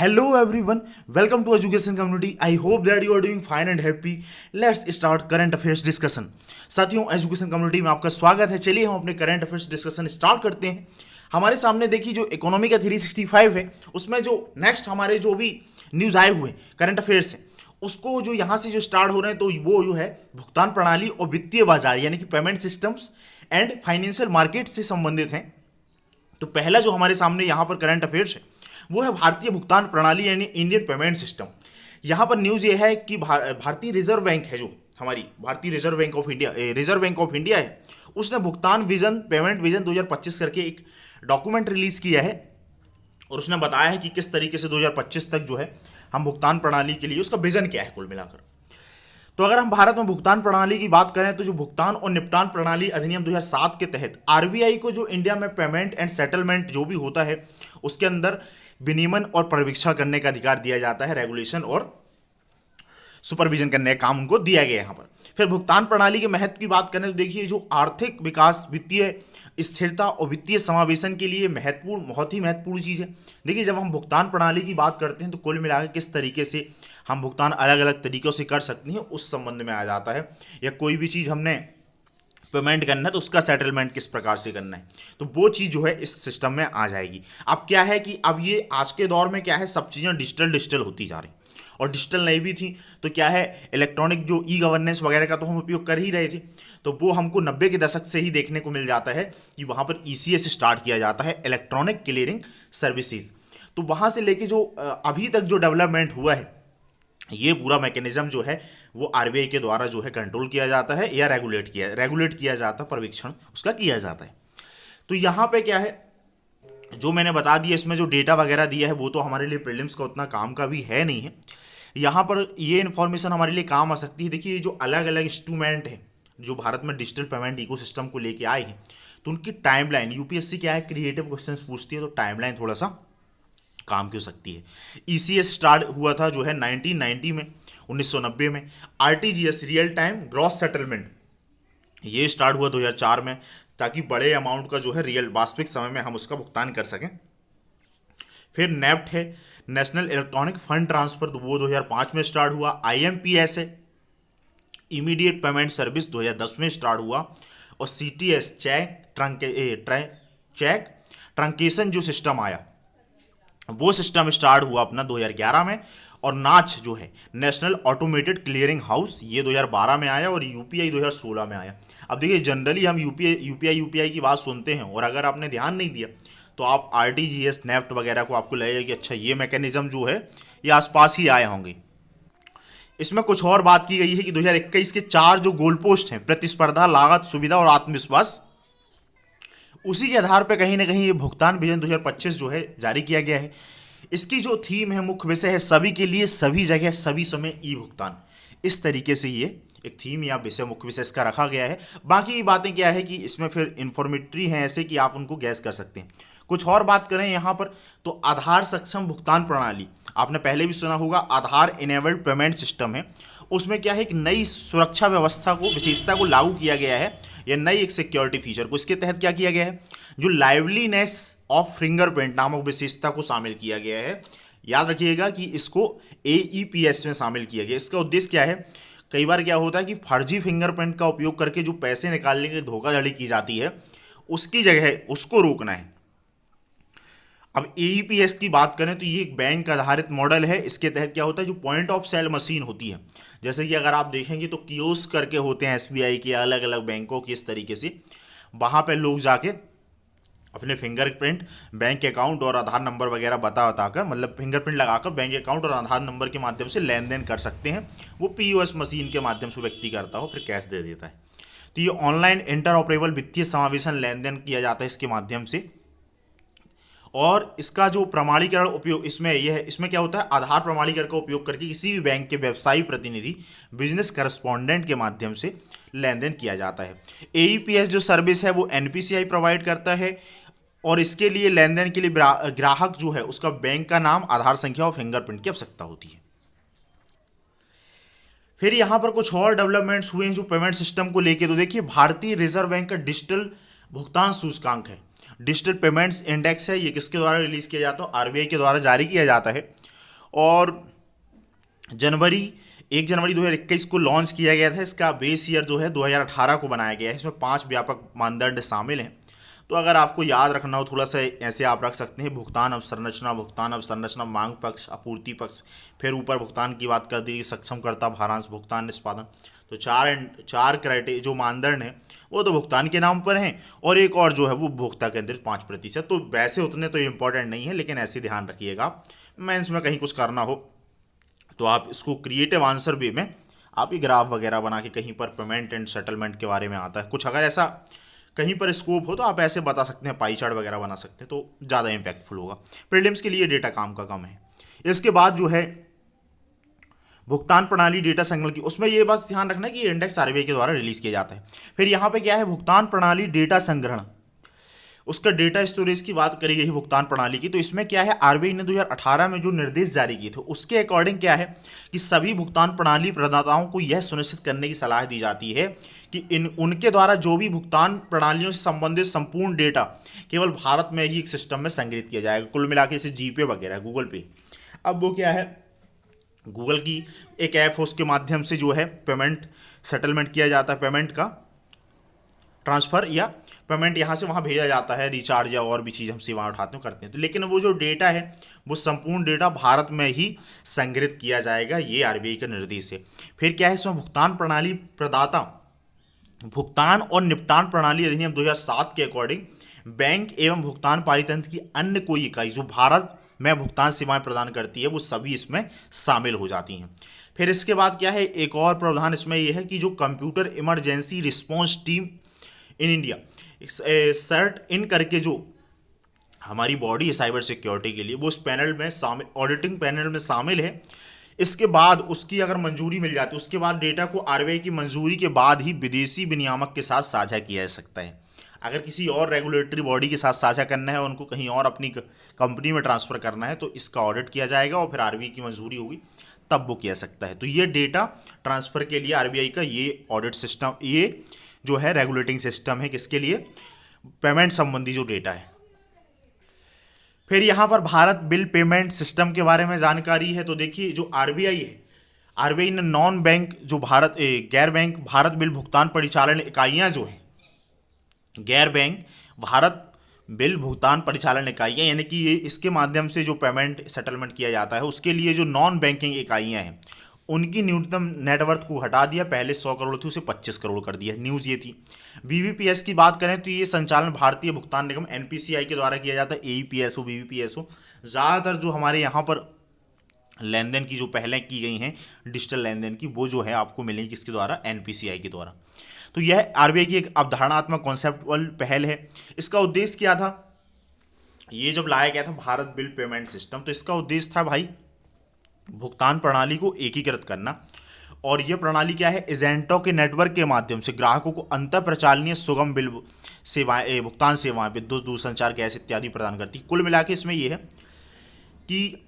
Hello everyone, welcome to Education Community. I hope that you are doing fine and happy. Let's start current affairs discussion. साथियों, education community में आपका स्वागत है। चलिए हम अपने करंट अफेयर्स डिस्कशन स्टार्ट करते हैं। हमारे सामने देखिए जो इकोनॉमी का 365 है, उसमें जो नेक्स्ट हमारे जो भी न्यूज़ आए हुए करंट अफेयर्स हैं, उसको जो यहाँ से जो स्टार्ट हो रहे हैं, तो वो जो है भुगतान प्रणाली और वित्तीय बाजार यानी कि payment systems and financial market से संबंधित हैं। तो पहला जो हमारे सामने यहाँ पर करंट अफेयर्स है वो है भारतीय भुगतान प्रणाली यानी इंडियन पेमेंट सिस्टम। यहाँ पर न्यूज़ ये है कि भारतीय रिजर्व बैंक है, जो हमारी भारतीय रिजर्व बैंक ऑफ इंडिया है, उसने भुगतान विजन पेमेंट विजन 2025 करके एक डॉक्यूमेंट रिलीज किया है और उसने बताया है कि किस तरीके से 2025 तक जो है हम भुगतान प्रणाली के लिए उसका विजन क्या है कुल मिलाकर। तो अगर हम भारत में भुगतान प्रणाली की बात करें तो जो भुगतान और निपटान प्रणाली अधिनियम 2007 के तहत आरबीआई को जो इंडिया में पेमेंट एंड सेटलमेंट जो भी होता है उसके अंदर विनियमन और परीक्षा करने का अधिकार दिया जाता है, रेगुलेशन और सुपरविजन करने का काम उनको दिया गया यहाँ पर। फिर भुगतान प्रणाली के महत्व की बात करें तो देखिए जो आर्थिक विकास, वित्तीय स्थिरता और वित्तीय समावेशन के लिए बहुत ही महत्वपूर्ण चीज़ है। देखिए जब हम भुगतान प्रणाली की बात करते हैं तो कुल मिलाकर किस तरीके से हम भुगतान अलग अलग तरीक़ों से कर सकते हैं उस संबंध में आ जाता है, या कोई भी चीज़ हमने पेमेंट करना है तो उसका सेटलमेंट किस प्रकार से करना है, तो वो चीज़ जो है इस सिस्टम में आ जाएगी। अब क्या है कि अब ये आज के दौर में क्या है, सब चीज़ें डिजिटल होती जा रही, और डिजिटल नहीं भी थी तो क्या है इलेक्ट्रॉनिक जो ई गवर्नेंस वगैरह का तो हम उपयोग कर ही रहे थे। तो वो हमको 90 के दशक से ही देखने को मिल जाता है कि वहाँ पर ईसीएस स्टार्ट किया जाता है, इलेक्ट्रॉनिक क्लियरिंग सर्विसेज। तो वहाँ से लेके जो अभी तक जो डेवलपमेंट हुआ है, ये पूरा मैकेनिज्म जो है वो आरबीआई के द्वारा जो है कंट्रोल किया जाता है या रेगुलेट किया जाता है, पर्यवेक्षण उसका किया जाता है। तो यहाँ पे क्या है, जो मैंने बता दिया इसमें जो डेटा वगैरह दिया है वो तो हमारे लिए प्रीलिम्स का उतना काम का भी है नहीं है। यहाँ पर ये इन्फॉर्मेशन हमारे लिए काम आ सकती है। देखिए जो अलग अलग इंस्ट्रूमेंट हैं जो भारत में डिजिटल पेमेंट इकोसिस्टम को लेके आए हैं, तो उनकी टाइमलाइन, यूपीएससी क्या है क्रिएटिव क्वेश्चंस पूछती है, तो टाइमलाइन थोड़ा सा काम की हो सकती है। ईसीएस स्टार्ट हुआ था जो है 1990 में, 1990 में। RTGS real time gross settlement ये स्टार्ट हुआ 2004 में, ताकि बड़े अमाउंट का जो है रियल वास्तविक समय में हम उसका भुगतान कर सकें। फिर नेफ्ट है, नेशनल इलेक्ट्रॉनिक फंड ट्रांसफर, तो वो 2005 में स्टार्ट हुआ। आईएमपीएस है, इमीडिएट पेमेंट सर्विस 2010 में स्टार्ट हुआ। और सीटीएस चेक ट्रंकेशन जो सिस्टम आया वो सिस्टम स्टार्ट हुआ अपना 2011 में। और नाच जो है नेशनल ऑटोमेटेड क्लियरिंग हाउस, ये 2012 में आया, और यूपीआई 2016 में आया। अब देखिए जनरली हम यूपीआई की बात सुनते हैं, और अगर आपने ध्यान नहीं दिया तो आप आरटीजीएस नेफ्ट वगैरह को आपको लगेगा कि अच्छा ये मैकेनिज्म जो है ये आसपास ही आए होंगे। इसमें कुछ और बात की गई है कि 2021 के 4 जो गोल पोस्ट हैं, प्रतिस्पर्धा, लागत, सुविधा और आत्मविश्वास, उसी के आधार पर कहीं ना कहीं ये भुगतान विजन 2025 जो है जारी किया गया है। इसकी जो थीम है, मुख्य विषय है सभी के लिए, सभी जगह, सभी समय ई भुगतान। इस तरीके से ये एक थीम या विषय, मुख्य विषय इसका रखा गया है। बाकी बातें क्या है कि इसमें फिर इंफॉर्मेटरी हैं ऐसे कि आप उनको गैस कर सकते हैं। कुछ और बात करें यहाँ पर तो आधार सक्षम भुगतान प्रणाली, आपने पहले भी सुना होगा, आधार इनेबल्ड पेमेंट सिस्टम है। उसमें क्या है, एक नई सुरक्षा व्यवस्था को, विशेषता को लागू किया गया है, या नई एक सिक्योरिटी फीचर को। इसके तहत क्या किया गया है, जो लाइवलीनेस ऑफ फिंगरप्रिंट नामक विशेषता को शामिल किया गया है। याद रखिएगा कि इसको एईपीएस में शामिल किया गया। इसका उद्देश्य क्या है, कई बार क्या होता है कि फर्जी फिंगरप्रिंट का उपयोग करके जो पैसे निकालने के लिए धोखाधड़ी की जाती है, उसकी जगह उसको रोकना है। अब एईपीएस की बात करें तो ये एक बैंक आधारित मॉडल है। इसके तहत क्या होता है, जो पॉइंट ऑफ सेल मशीन होती है, जैसे कि अगर आप देखेंगे तो कियोस्क करके होते हैं एसबीआई के, अलग अलग बैंकों की, इस तरीके से वहाँ पे लोग जाके अपने फिंगरप्रिंट, बैंक अकाउंट और आधार नंबर वगैरह बताकर, मतलब फिंगरप्रिंट लगाकर बैंक अकाउंट और आधार नंबर के माध्यम से लेन देन कर सकते हैं। वो पीओएस मशीन के माध्यम से व्यक्ति करता हो, फिर कैश दे देता है। तो ये ऑनलाइन इंटरऑपरेबल वित्तीय समावेशन लेन देन किया जाता है इसके माध्यम से। और इसका जो प्रमाणीकरण उपयोग इसमें यह है, इसमें क्या होता है, आधार प्रमाणीकरण का उपयोग करके किसी भी बैंक के व्यवसायी प्रतिनिधि, बिजनेस करस्पॉन्डेंट के माध्यम से लेन देन किया जाता है। एईपीएस जो सर्विस है वो एनपीसीआई प्रोवाइड करता है, और इसके लिए लेन देन के लिए ग्राहक जो है उसका बैंक का नाम, आधार संख्या और फिंगरप्रिंट की आवश्यकता होती है। फिर यहाँ पर कुछ और डेवलपमेंट्स हुए हैं जो पेमेंट सिस्टम को लेके। तो देखिए भारतीय रिजर्व बैंक का डिजिटल भुगतान सूचकांक है, डिजिटल पेमेंट्स इंडेक्स है, ये किसके द्वारा रिलीज किया जाता है? आरबीआई के द्वारा जारी किया जाता है। और जनवरी 1 जनवरी 2021 को लॉन्च किया गया था। इसका बेस ईयर जो है 2018 को बनाया गया है। इसमें 5 व्यापक मानदंड शामिल हैं। तो अगर आपको याद रखना हो थोड़ा सा, ऐसे आप रख सकते हैं: भुगतान अवसंरचना, मांग पक्ष, आपूर्ति पक्ष। फिर ऊपर भुगतान की बात कर दी, सक्षमकर्ता, भारांश, भुगतान निष्पादन। तो चार क्राइटेरिया जो मानदंड हैं वो तो भुगतान के नाम पर हैं, और एक और जो है वो उपभोक्ता केंद्रित 5%। तो वैसे उतने तो इम्पोर्टेंट नहीं है, लेकिन ऐसे ध्यान रखिएगा मेंस में कहीं कुछ करना हो तो आप इसको क्रिएटिव आंसर वे में आप ये ग्राफ वगैरह बना के, कहीं पर पेमेंट एंड सेटलमेंट के बारे में आता है कुछ, अगर ऐसा कहीं पर स्कोप हो तो आप ऐसे बता सकते हैं, पाई चार्ट वगैरह बना सकते हैं, तो ज़्यादा इम्पैक्टफुल होगा। प्रीलिम्स के लिए डेटा काम का कम है। इसके बाद जो है भुगतान प्रणाली डेटा संग्रहण की, उसमें ये बात ध्यान रखना है कि इंडेक्स आरबीआई के द्वारा रिलीज किया जाता है। फिर यहाँ पे क्या है, भुगतान प्रणाली डेटा संग्रहण, उसका डेटा स्टोरेज की बात करी गई है भुगतान प्रणाली की। तो इसमें क्या है, आरबीआई ने 2018 में जो निर्देश जारी किए थे उसके अकॉर्डिंग क्या है कि सभी भुगतान प्रणाली प्रदाताओं को यह सुनिश्चित करने की सलाह दी जाती है कि उनके द्वारा जो भी भुगतान प्रणालियों से संबंधित संपूर्ण डेटा केवल भारत में ही एक सिस्टम में संग्रहित किया जाएगा। कुल मिला के इसे जीपे वगैरह, गूगल पे, अब वो क्या है, गूगल की एक ऐप है, उसके माध्यम से जो है पेमेंट सेटलमेंट किया जाता है, पेमेंट का ट्रांसफ़र या पेमेंट यहाँ से वहाँ भेजा जाता है, रिचार्ज या और भी चीज़ हम सेवाएं उठाते हैं करते हैं। तो लेकिन वो जो डेटा है वो संपूर्ण डेटा भारत में ही संग्रहित किया जाएगा, ये आरबीआई का निर्देश है। फिर क्या है, इसमें भुगतान प्रणाली प्रदाता भुगतान और निपटान प्रणाली अधिनियम 2007 के अकॉर्डिंग बैंक एवं भुगतान पारितंत्र की अन्य कोई इकाई जो भारत में भुगतान सेवाएं प्रदान करती है वो सभी इसमें शामिल हो जाती हैं। फिर इसके बाद क्या है, एक और प्रावधान इसमें यह है कि जो computer emergency response team in India CERT in करके जो हमारी बॉडी है साइबर सिक्योरिटी के लिए, वो उस पैनल में शामिल, ऑडिटिंग पैनल में शामिल है। इसके बाद उसकी अगर मंजूरी मिल जाती है, उसके बाद डेटा को आरबीआई की मंजूरी के बाद ही विदेशी विनियामक के साथ साझा किया जा सकता है। अगर किसी और रेगुलेटरी बॉडी के साथ साझा करना है, उनको कहीं और अपनी कंपनी में ट्रांसफ़र करना है, तो इसका ऑडिट किया जाएगा और फिर आरबीआई की मंजूरी होगी तब वो किया सकता है। तो ये डेटा ट्रांसफ़र के लिए आरबीआई का ये ऑडिट सिस्टम, ये जो है रेगुलेटिंग सिस्टम है, किसके लिए, पेमेंट संबंधी जो डेटा है। फिर यहाँ पर भारत बिल पेमेंट सिस्टम के बारे में जानकारी है। तो देखिए जो आरबीआई है, आरबीआई ने नॉन बैंक जो गैर बैंक भारत बिल भुगतान परिचालन इकाइयाँ जो हैं, गैर बैंक भारत बिल भुगतान परिचालन इकाइयाँ, यानी कि ये इसके माध्यम से जो पेमेंट सेटलमेंट किया जाता है, उसके लिए जो नॉन बैंकिंग इकाइयाँ हैं उनकी न्यूनतम नेटवर्थ को हटा दिया। पहले 100 करोड़ थी, उसे 25 करोड़ कर दिया। न्यूज़ ये थी। बीबीपीएस की बात करें तो ये संचालन भारतीय भुगतान निगम एनपीसीआई के द्वारा किया जाता है। एईपीएस हो, बीबीपीएस हो, ज़्यादातर जो हमारे यहाँ पर लेन देन की जो पहले की गई हैं डिजिटल लेन देन की, वो जो है आपको मिलेगी किसके द्वारा, एनपीसीआई के द्वारा। तो यह आरबीआई की एक अवधारणात्मक कॉन्सेप्चुअल पहल है। इसका उद्देश्य क्या था, ये जब लाया गया था भारत बिल पेमेंट सिस्टम, तो इसका उद्देश्य था भाई भुगतान प्रणाली को एकीकृत करना। और यह प्रणाली क्या है, एजेंटों के नेटवर्क के माध्यम से ग्राहकों को अंतर प्रचालनीय सुगम बिल सेवाएं, भुगतान सेवाएं, विद्युत, दूरसंचार, गैस इत्यादि प्रदान करती है। कुल मिला के इसमें यह है कि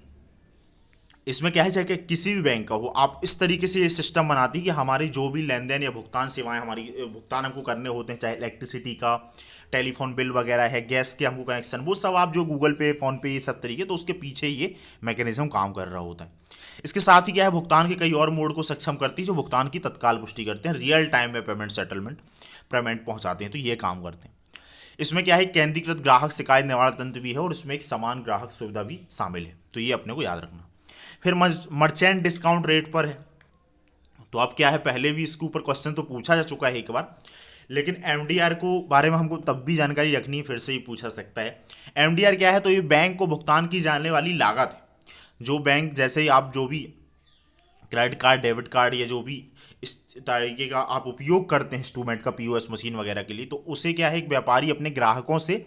इसमें क्या है, चाहे कि किसी भी बैंक का हो, आप इस तरीके से ये सिस्टम बनाती है कि हमारी जो भी लेन देन या भुगतान सेवाएं, हमारी भुगतान हमको करने होते हैं, चाहे इलेक्ट्रिसिटी का, टेलीफोन बिल वगैरह है, गैस के हमको कनेक्शन, वो सब आप जो गूगल पे, फ़ोन पे, ये सब तरीके, तो उसके पीछे ये मैकेनिज्म काम कर रहा होता है। इसके साथ ही क्या है, भुगतान के कई और मोड को सक्षम करती है जो भुगतान की तत्काल पुष्टि करते हैं, रियल टाइम में पेमेंट सेटलमेंट पेमेंट पहुँचाते हैं, तो ये काम करते हैं। इसमें क्या है, केंद्रीकृत ग्राहक शिकायत निवारण तंत्र भी है और इसमें एक समान ग्राहक सुविधा भी शामिल है, तो ये अपने को याद रखना। फिर मर्चेंट डिस्काउंट रेट पर है, तो अब क्या है, पहले भी इसके ऊपर क्वेश्चन तो पूछा जा चुका है एक बार, लेकिन एमडीआर को बारे में हमको तब भी जानकारी रखनी है, फिर से ही पूछा सकता है। एमडीआर क्या है, तो ये बैंक को भुगतान की जाने वाली लागत है। जो बैंक, जैसे ही आप जो भी क्रेडिट कार्ड, डेबिट कार्ड या जो भी इस तरीके का आप उपयोग करते हैं इंस्ट्रूमेंट का, पीओएस मशीन वगैरह के लिए, तो उसे क्या है, एक व्यापारी अपने ग्राहकों से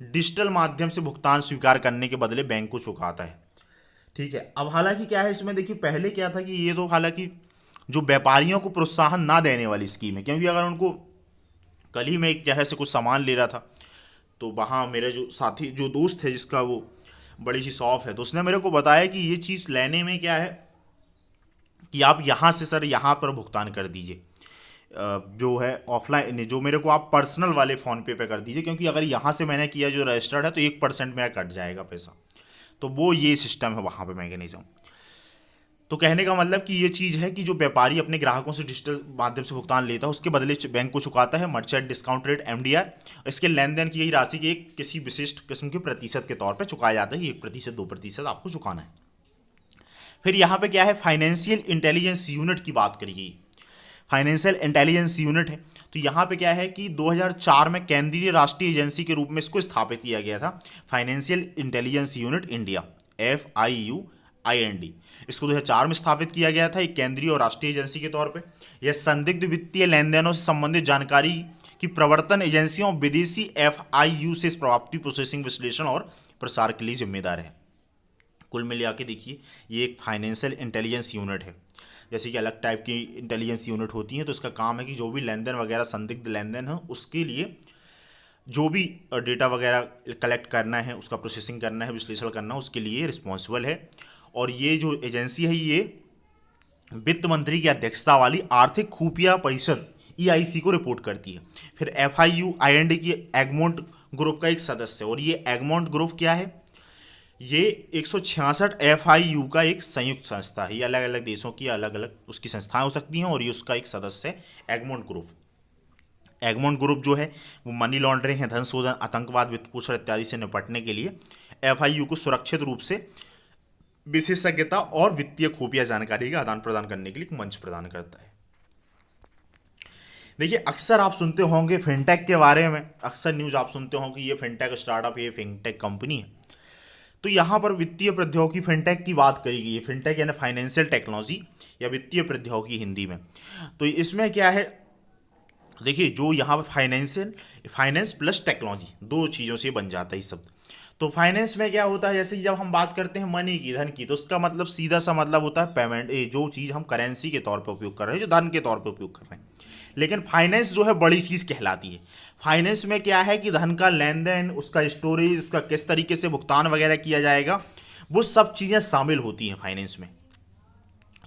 डिजिटल माध्यम से भुगतान स्वीकार करने के बदले बैंक को चुकाता है। ठीक है। अब हालांकि क्या है इसमें, देखिए पहले क्या था कि ये तो हालांकि जो व्यापारियों को प्रोत्साहन ना देने वाली स्कीम है, क्योंकि अगर उनको, कल ही मैं एक जगह से कुछ सामान ले रहा था, तो वहाँ मेरे जो साथी, जो दोस्त है जिसका वो बड़ी सी शॉप है, तो उसने मेरे को बताया कि ये चीज़ लेने में क्या है कि आप यहाँ से सर यहाँ पर भुगतान कर दीजिए, जो है ऑफलाइन, जो मेरे को आप पर्सनल वाले फ़ोन पे कर दीजिए, क्योंकि अगर यहाँ से मैंने किया जो रजिस्टर्ड है तो 1% मेरा कट जाएगा पैसा। तो वो ये सिस्टम है वहाँ पे मैकेनिज्म। तो कहने का मतलब कि ये चीज़ है कि जो व्यापारी अपने ग्राहकों से डिजिटल माध्यम से भुगतान लेता है उसके बदले बैंक को चुकाता है मर्चेंट डिस्काउंट रेट MDR। इसके लेन देन की यही राशि की एक किसी विशिष्ट किस्म के प्रतिशत के तौर पर चुकाया जाता है, 1% 2% आपको चुकाना है। फिर यहाँ पे क्या है, फाइनेंशियल इंटेलिजेंस यूनिट की बात करी गई। फाइनेंशियल इंटेलिजेंस यूनिट है, तो यहाँ पे क्या है कि 2004 में केंद्रीय राष्ट्रीय एजेंसी के रूप में इसको स्थापित किया गया था, financial intelligence unit India, FIUIND। इसको 2004 में स्थापित किया गया था एक केंद्रीय और राष्ट्रीय एजेंसी के तौर पे। यह संदिग्ध वित्तीय लेन देनों से संबंधित जानकारी की प्रवर्तन एजेंसियों और विदेशी FIU से प्रॉपर्टी प्रोसेसिंग, विश्लेषण और प्रसार के लिए जिम्मेदार है। कुल मिला के देखिए ये एक फाइनेंशियल इंटेलिजेंस यूनिट है। जैसे कि अलग टाइप की इंटेलिजेंस यूनिट होती हैं, तो इसका काम है कि जो भी लेन देन वगैरह संदिग्ध लेन देन है उसके लिए जो भी डेटा वगैरह कलेक्ट करना है, उसका प्रोसेसिंग करना है, विश्लेषण करना है, उसके लिए रिस्पॉन्सिबल है। और ये जो एजेंसी है ये वित्त मंत्री की अध्यक्षता वाली आर्थिक खुफिया परिषद EIC को रिपोर्ट करती है। फिर FIUIND की एगमोंट ग्रुप का एक सदस्य है, और ये एगमोंट ग्रुप क्या है, ये 166 FIU का एक संयुक्त संस्था है। ये अलग अलग देशों की अलग अलग उसकी संस्थाएं हो सकती हैं, और ये उसका एक सदस्य है एगमोंट ग्रुप। एगमोंट ग्रुप जो है वो मनी लॉन्ड्रिंग है, धन शोधन, आतंकवाद, वित्तपोषण इत्यादि से निपटने के लिए FIU को सुरक्षित रूप से विशेषज्ञता और वित्तीय खुफिया जानकारी का आदान प्रदान करने के लिए एक मंच प्रदान करता है। देखिए अक्सर आप सुनते होंगे फिनटेक के बारे में, अक्सर न्यूज़ आप सुनते होंगे कि ये फिनटेक स्टार्टअप, ये फिनटेक कंपनी है। तो यहाँ पर वित्तीय प्रौद्योगिकी फिनटेक की बात करी गई है। फिनटेक यानी फाइनेंशियल टेक्नोलॉजी या वित्तीय प्रौद्योगिकी हिंदी में। तो इसमें क्या है, देखिए जो यहाँ पर फाइनेंस प्लस टेक्नोलॉजी, दो चीज़ों से बन जाता है ये शब्द। तो फाइनेंस में क्या होता है, जैसे कि जब हम बात करते हैं मनी की, धन की, तो उसका मतलब सीधा सा मतलब होता है पेमेंट, जो चीज़ हम करेंसी के तौर पर उपयोग कर रहे हैं, जो धन के तौर पर उपयोग कर रहे हैं। लेकिन फाइनेंस जो है बड़ी चीज़ कहलाती है। फाइनेंस में क्या है कि धन का लेन देन, उसका स्टोरेज, उसका किस तरीके से भुगतान वगैरह किया जाएगा, वो सब चीज़ें शामिल होती हैं फाइनेंस में।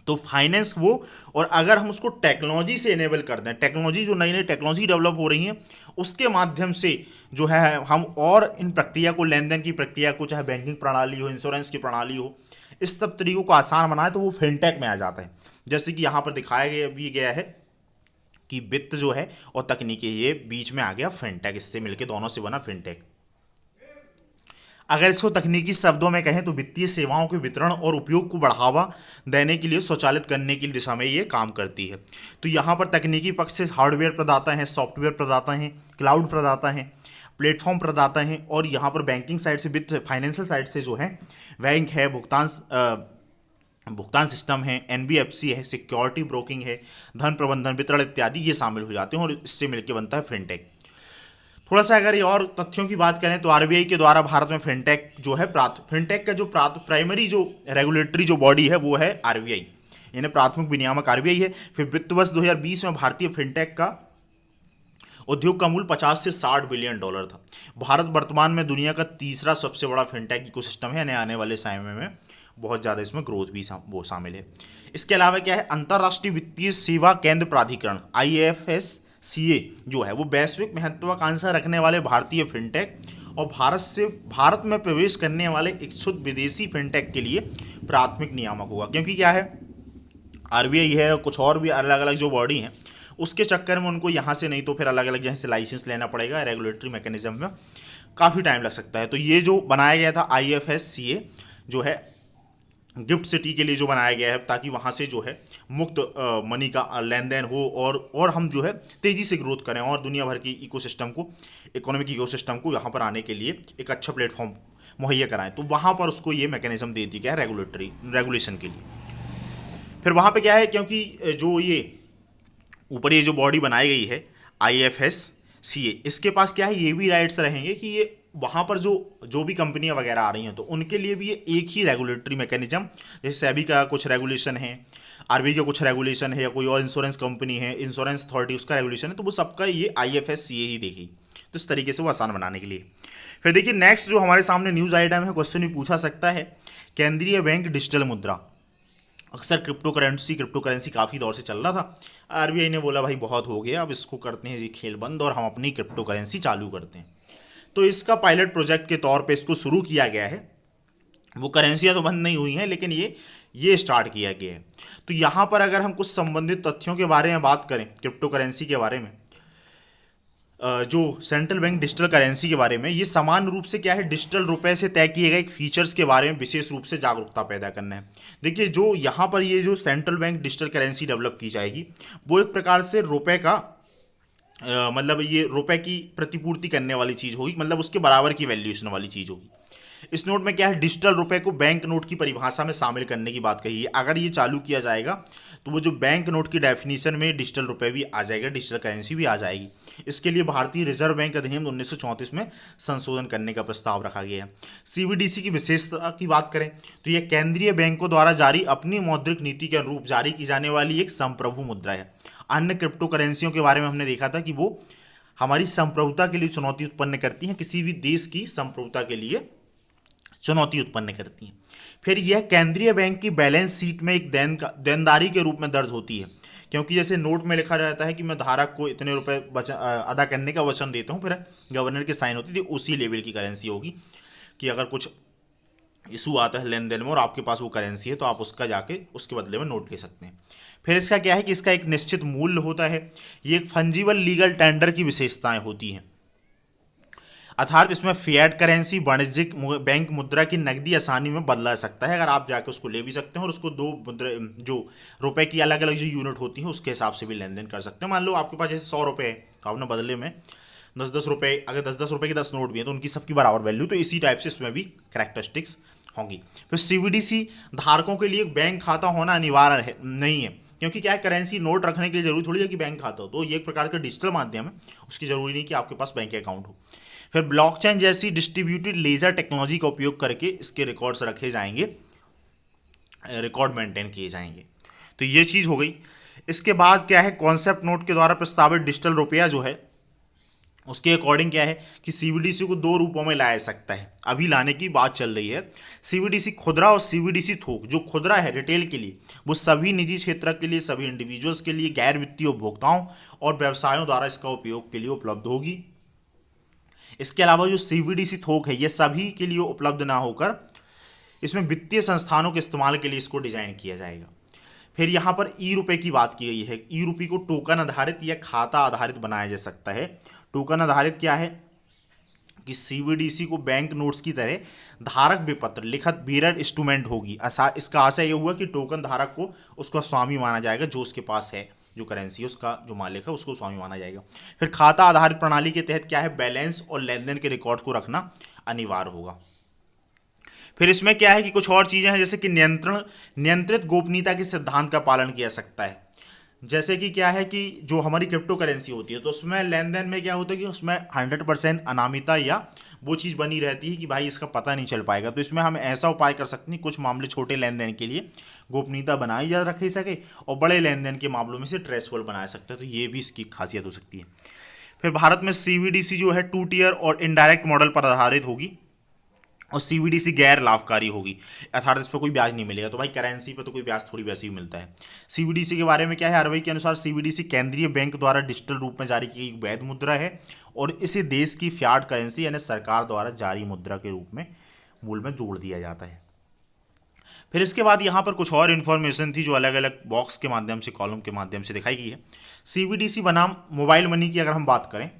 तो फाइनेंस वो, और अगर हम उसको टेक्नोलॉजी से इनेबल कर दें, टेक्नोलॉजी जो नई नई टेक्नोलॉजी डेवलप हो रही हैं उसके माध्यम से जो है हम और इन प्रक्रिया को, लेन देन की प्रक्रिया को, चाहे बैंकिंग प्रणाली हो, इंश्योरेंस की प्रणाली हो, इस सब तरीकों को आसान बनाए, तो वो फिनटेक में आ जाता है। जैसे कि यहाँ पर दिखाया गया है कि वित्त जो है और तकनीकी, ये बीच में आ गया फिनटेक, इससे मिलकर दोनों से बना फिनटेक। अगर इसको तकनीकी शब्दों में कहें तो वित्तीय सेवाओं के वितरण और उपयोग को बढ़ावा देने के लिए, स्वचालित करने की दिशा में ये काम करती है। तो यहाँ पर तकनीकी पक्ष से हार्डवेयर प्रदाता हैं, सॉफ्टवेयर प्रदाता हैं, क्लाउड प्रदाता हैं, प्लेटफॉर्म प्रदाता हैं, और यहाँ पर बैंकिंग साइड से, वित्त फाइनेंशियल साइड से जो है बैंक है, भुगतान सिस्टम है, NBFC है, सिक्योरिटी ब्रोकिंग है, धन प्रबंधन, वितरण इत्यादि ये शामिल हो जाते हैं, और इससे मिलकर बनता है फिनटेक। थोड़ा सा अगर ये और तथ्यों की बात करें तो RBI के द्वारा भारत में फिनटेक जो है, फिनटेक का जो प्राइमरी जो रेगुलेटरी जो बॉडी है वो है RBI, यानी प्राथमिक विनियामक RBI है। फिर वित्त वर्ष 2020 में भारतीय फिनटेक का उद्योग का मूल्य 50 से 60 बिलियन डॉलर था। भारत वर्तमान में दुनिया का तीसरा सबसे बड़ा फिनटेक इकोसिस्टम है, यानी आने वाले समय में बहुत ज़्यादा इसमें ग्रोथ भी वो शामिल है। इसके अलावा क्या है, अंतर्राष्ट्रीय वित्तीय सेवा केंद्र प्राधिकरण IFSCA जो है वो वैश्विक महत्वाकांक्षा रखने वाले भारतीय फिनटेक और भारत में प्रवेश करने वाले इच्छुक विदेशी फिनटेक के लिए प्राथमिक नियामक होगा। क्योंकि क्या है, RBI है, कुछ और भी अलग अलग जो बॉडी हैं, उसके चक्कर में उनको यहाँ से नहीं तो फिर अलग अलग जैसे लाइसेंस लेना पड़ेगा, रेगुलेटरी मैकेनिज्म में काफ़ी टाइम लग सकता है। तो ये जो बनाया गया था IFSCA जो है गिफ्ट सिटी के लिए जो बनाया गया है, ताकि वहाँ से जो है मुक्त मनी का लेन देन हो, और हम जो है तेज़ी से ग्रोथ करें और दुनिया भर की इकोसिस्टम को, इकोनॉमिक इकोसिस्टम को यहाँ पर आने के लिए एक अच्छा प्लेटफॉर्म मुहैया कराएं। तो वहाँ पर उसको ये मैकेनिज्म दे दिया गया है रेगुलेशन के लिए। फिर वहाँ पे क्या है, क्योंकि जो ये ऊपर ये जो बॉडी बनाई गई है IFSCA, इसके पास क्या है, ये भी राइट्स रहेंगे कि ये वहाँ पर जो भी कंपनियाँ वगैरह आ रही हैं तो उनके लिए भी ये एक ही रेगुलेटरी मैकेनिज्म, जैसे सेबी का कुछ रेगुलेशन है, RBI का कुछ रेगुलेशन है, या कोई और इंश्योरेंस कंपनी है, इंश्योरेंस अथॉरिटी उसका रेगुलेशन है, तो वो सबका ये IFSCA ही देगी। तो इस तरीके से वो आसान बनाने के लिए। फिर देखिए नेक्स्ट जो हमारे सामने न्यूज़ आइटम है, क्वेश्चन भी पूछा सकता है, केंद्रीय बैंक डिजिटल मुद्रा। अक्सर क्रिप्टो करेंसी काफ़ी दौर से चल रहा था। आरबीआई ने बोला भाई बहुत हो गया, अब इसको करते हैं ये खेल बंद और हम अपनी क्रिप्टो करेंसी चालू करते हैं। तो इसका पायलट प्रोजेक्ट के तौर पे इसको शुरू किया गया है। वो करेंसियाँ तो बंद नहीं हुई हैं, लेकिन ये स्टार्ट किया गया है। तो यहाँ पर अगर हम कुछ संबंधित तथ्यों के बारे में बात करें क्रिप्टो करेंसी के बारे में, जो सेंट्रल बैंक डिजिटल करेंसी के बारे में, ये समान रूप से क्या है, डिजिटल रुपए से तय किए गए एक फीचर्स के बारे में विशेष रूप से जागरूकता पैदा करना है। देखिए जो यहाँ पर ये जो central bank digital currency develop की जाएगी, वो एक प्रकार से रुपए का मतलब ये रुपए की प्रतिपूर्ति करने वाली चीज़ होगी, मतलब उसके बराबर की वैल्यूएशन वाली चीज़ होगी। इस नोट में क्या है, डिजिटल रुपए को बैंक नोट की परिभाषा में शामिल करने की बात कही है। अगर ये चालू किया जाएगा तो वो जो बैंक नोट की डेफिनेशन में डिजिटल रुपए भी आ जाएगा, डिजिटल करेंसी भी आ जाएगी। इसके लिए भारतीय रिजर्व बैंक अधिनियम 1934 में संशोधन करने का प्रस्ताव रखा गया है। सीबीडीसी की विशेषता की बात करें तो यह केंद्रीय बैंकों द्वारा जारी अपनी मौद्रिक नीति के अनुरूप जारी की जाने वाली एक संप्रभु मुद्रा है। अन्य क्रिप्टो करेंसियों के बारे में हमने देखा था कि वो हमारी संप्रभुता के लिए चुनौती उत्पन्न करती हैं, किसी भी देश की संप्रभुता के लिए चुनौती उत्पन्न करती हैं। फिर यह केंद्रीय बैंक की बैलेंस शीट में एक देनदारी के रूप में दर्ज होती है, क्योंकि जैसे नोट में लिखा रहता है कि मैं धारक को इतने रुपए अदा करने का वचन देता हूँ, फिर गवर्नर की साइन होती थी, उसी लेवल की करेंसी होगी कि अगर कुछ इशू आता है लेन देन में और आपके पास वो करेंसी है तो आप उसका जाके उसके बदले में नोट ले सकते हैं। फिर इसका क्या है कि इसका एक निश्चित मूल्य होता है। ये एक फंजिबल लीगल टेंडर की विशेषताएं होती हैं, अर्थात इसमें फिएट करेंसी वाणिज्यिक बैंक मुद्रा की नकदी आसानी में बदला जा सकता है। अगर आप जाकर उसको ले भी सकते हैं और उसको दो मुद्रा जो रुपए की अलग अलग जो यूनिट होती है उसके हिसाब से भी लेन देन कर सकते हैं। मान लो आपके पास जैसे 100 रुपये है तो आपने बदले में 10-10 रुपये, अगर 10-10 रुपये के 10 नोट भी हैं तो उनकी सबकी बराबर वैल्यू, तो इसी टाइप से इसमें भी कैरेक्टरिस्टिक्स होंगी। फिर सीबीडीसी धारकों के लिए एक बैंक खाता होना अनिवार्य है नहीं है, क्योंकि क्या है, करेंसी नोट रखने के लिए जरूरी थोड़ी है कि बैंक खाता हो, तो ये एक प्रकार का डिजिटल माध्यम है, उसकी जरूरी नहीं कि आपके पास बैंक अकाउंट हो। फिर ब्लॉकचेन जैसी डिस्ट्रीब्यूटेड लेजर टेक्नोलॉजी का उपयोग करके इसके रिकॉर्ड्स रखे जाएंगे, रिकॉर्ड मेंटेन किए जाएंगे। तो ये चीज़ हो गई। इसके बाद क्या है, कॉन्सेप्ट नोट के द्वारा प्रस्तावित डिजिटल रुपया जो है उसके अकॉर्डिंग क्या है कि सीबीडीसी को दो रूपों में लाया जा सकता है, अभी लाने की बात चल रही है। सीबीडीसी खुदरा और सीबीडीसी थोक। जो खुदरा है रिटेल के लिए, वो सभी निजी क्षेत्र के लिए, सभी इंडिविजुअल्स के लिए, गैर वित्तीय उपभोक्ताओं और व्यवसायों द्वारा इसका उपयोग के लिए उपलब्ध होगी। इसके अलावा जो सीबीडीसी थोक है ये सभी के लिए उपलब्ध ना होकर इसमें वित्तीय संस्थानों के इस्तेमाल के लिए इसको डिजाइन किया जाएगा। फिर यहाँ पर ई रुपये की बात की गई है। ई रुपये को टोकन आधारित या खाता आधारित बनाया जा सकता है। टोकन आधारित क्या है कि सीबीडीसी को बैंक नोट्स की तरह धारक विपत्र लिखित बेरर इंस्ट्रूमेंट होगी। इसका आशय यह हुआ कि टोकन धारक को उसका स्वामी माना जाएगा, जो उसके पास है, जो करेंसी है उसका जो मालिक है उसको स्वामी माना जाएगा। फिर खाता आधारित प्रणाली के तहत क्या है, बैलेंस और लेन देन के रिकॉर्ड को रखना अनिवार्य होगा। फिर इसमें क्या है कि कुछ और चीज़ें हैं, जैसे कि नियंत्रित गोपनीयता के सिद्धांत का पालन किया सकता है। जैसे कि क्या है कि जो हमारी क्रिप्टो करेंसी होती है तो उसमें लेन देन में क्या होता है कि उसमें 100% अनामिता या वो चीज़ बनी रहती है कि भाई इसका पता नहीं चल पाएगा। तो इसमें हम ऐसा उपाय कर सकते हैं, कुछ मामले छोटे लेन देन के लिए गोपनीयता बनाई जा रखी सके और बड़े लेन देन के मामलों में से ट्रेसहोल्ड बना सकते हैं। तो ये भी इसकी खासियत हो सकती है। फिर भारत में सीबीडीसी जो है 2 टियर और इनडायरेक्ट मॉडल पर आधारित होगी और सीबीडीसी गैर लाभकारी होगी, अर्थात इस पर कोई ब्याज नहीं मिलेगा। तो भाई करेंसी पर तो कोई ब्याज थोड़ी वैसे ही मिलता है। सीबीडीसी के बारे में क्या है, आरबीआई के अनुसार सीबीडीसी केंद्रीय बैंक द्वारा डिजिटल रूप में जारी की गई वैध मुद्रा है और इसे देश की फियाट करेंसी यानी सरकार द्वारा जारी मुद्रा के रूप में मूल में जोड़ दिया जाता है। फिर इसके बाद यहाँ पर कुछ और इन्फॉर्मेशन थी जो अलग अलग बॉक्स के माध्यम से, कॉलम के माध्यम से दिखाई गई है। सीबीडीसी बनाम मोबाइल मनी की अगर हम बात करें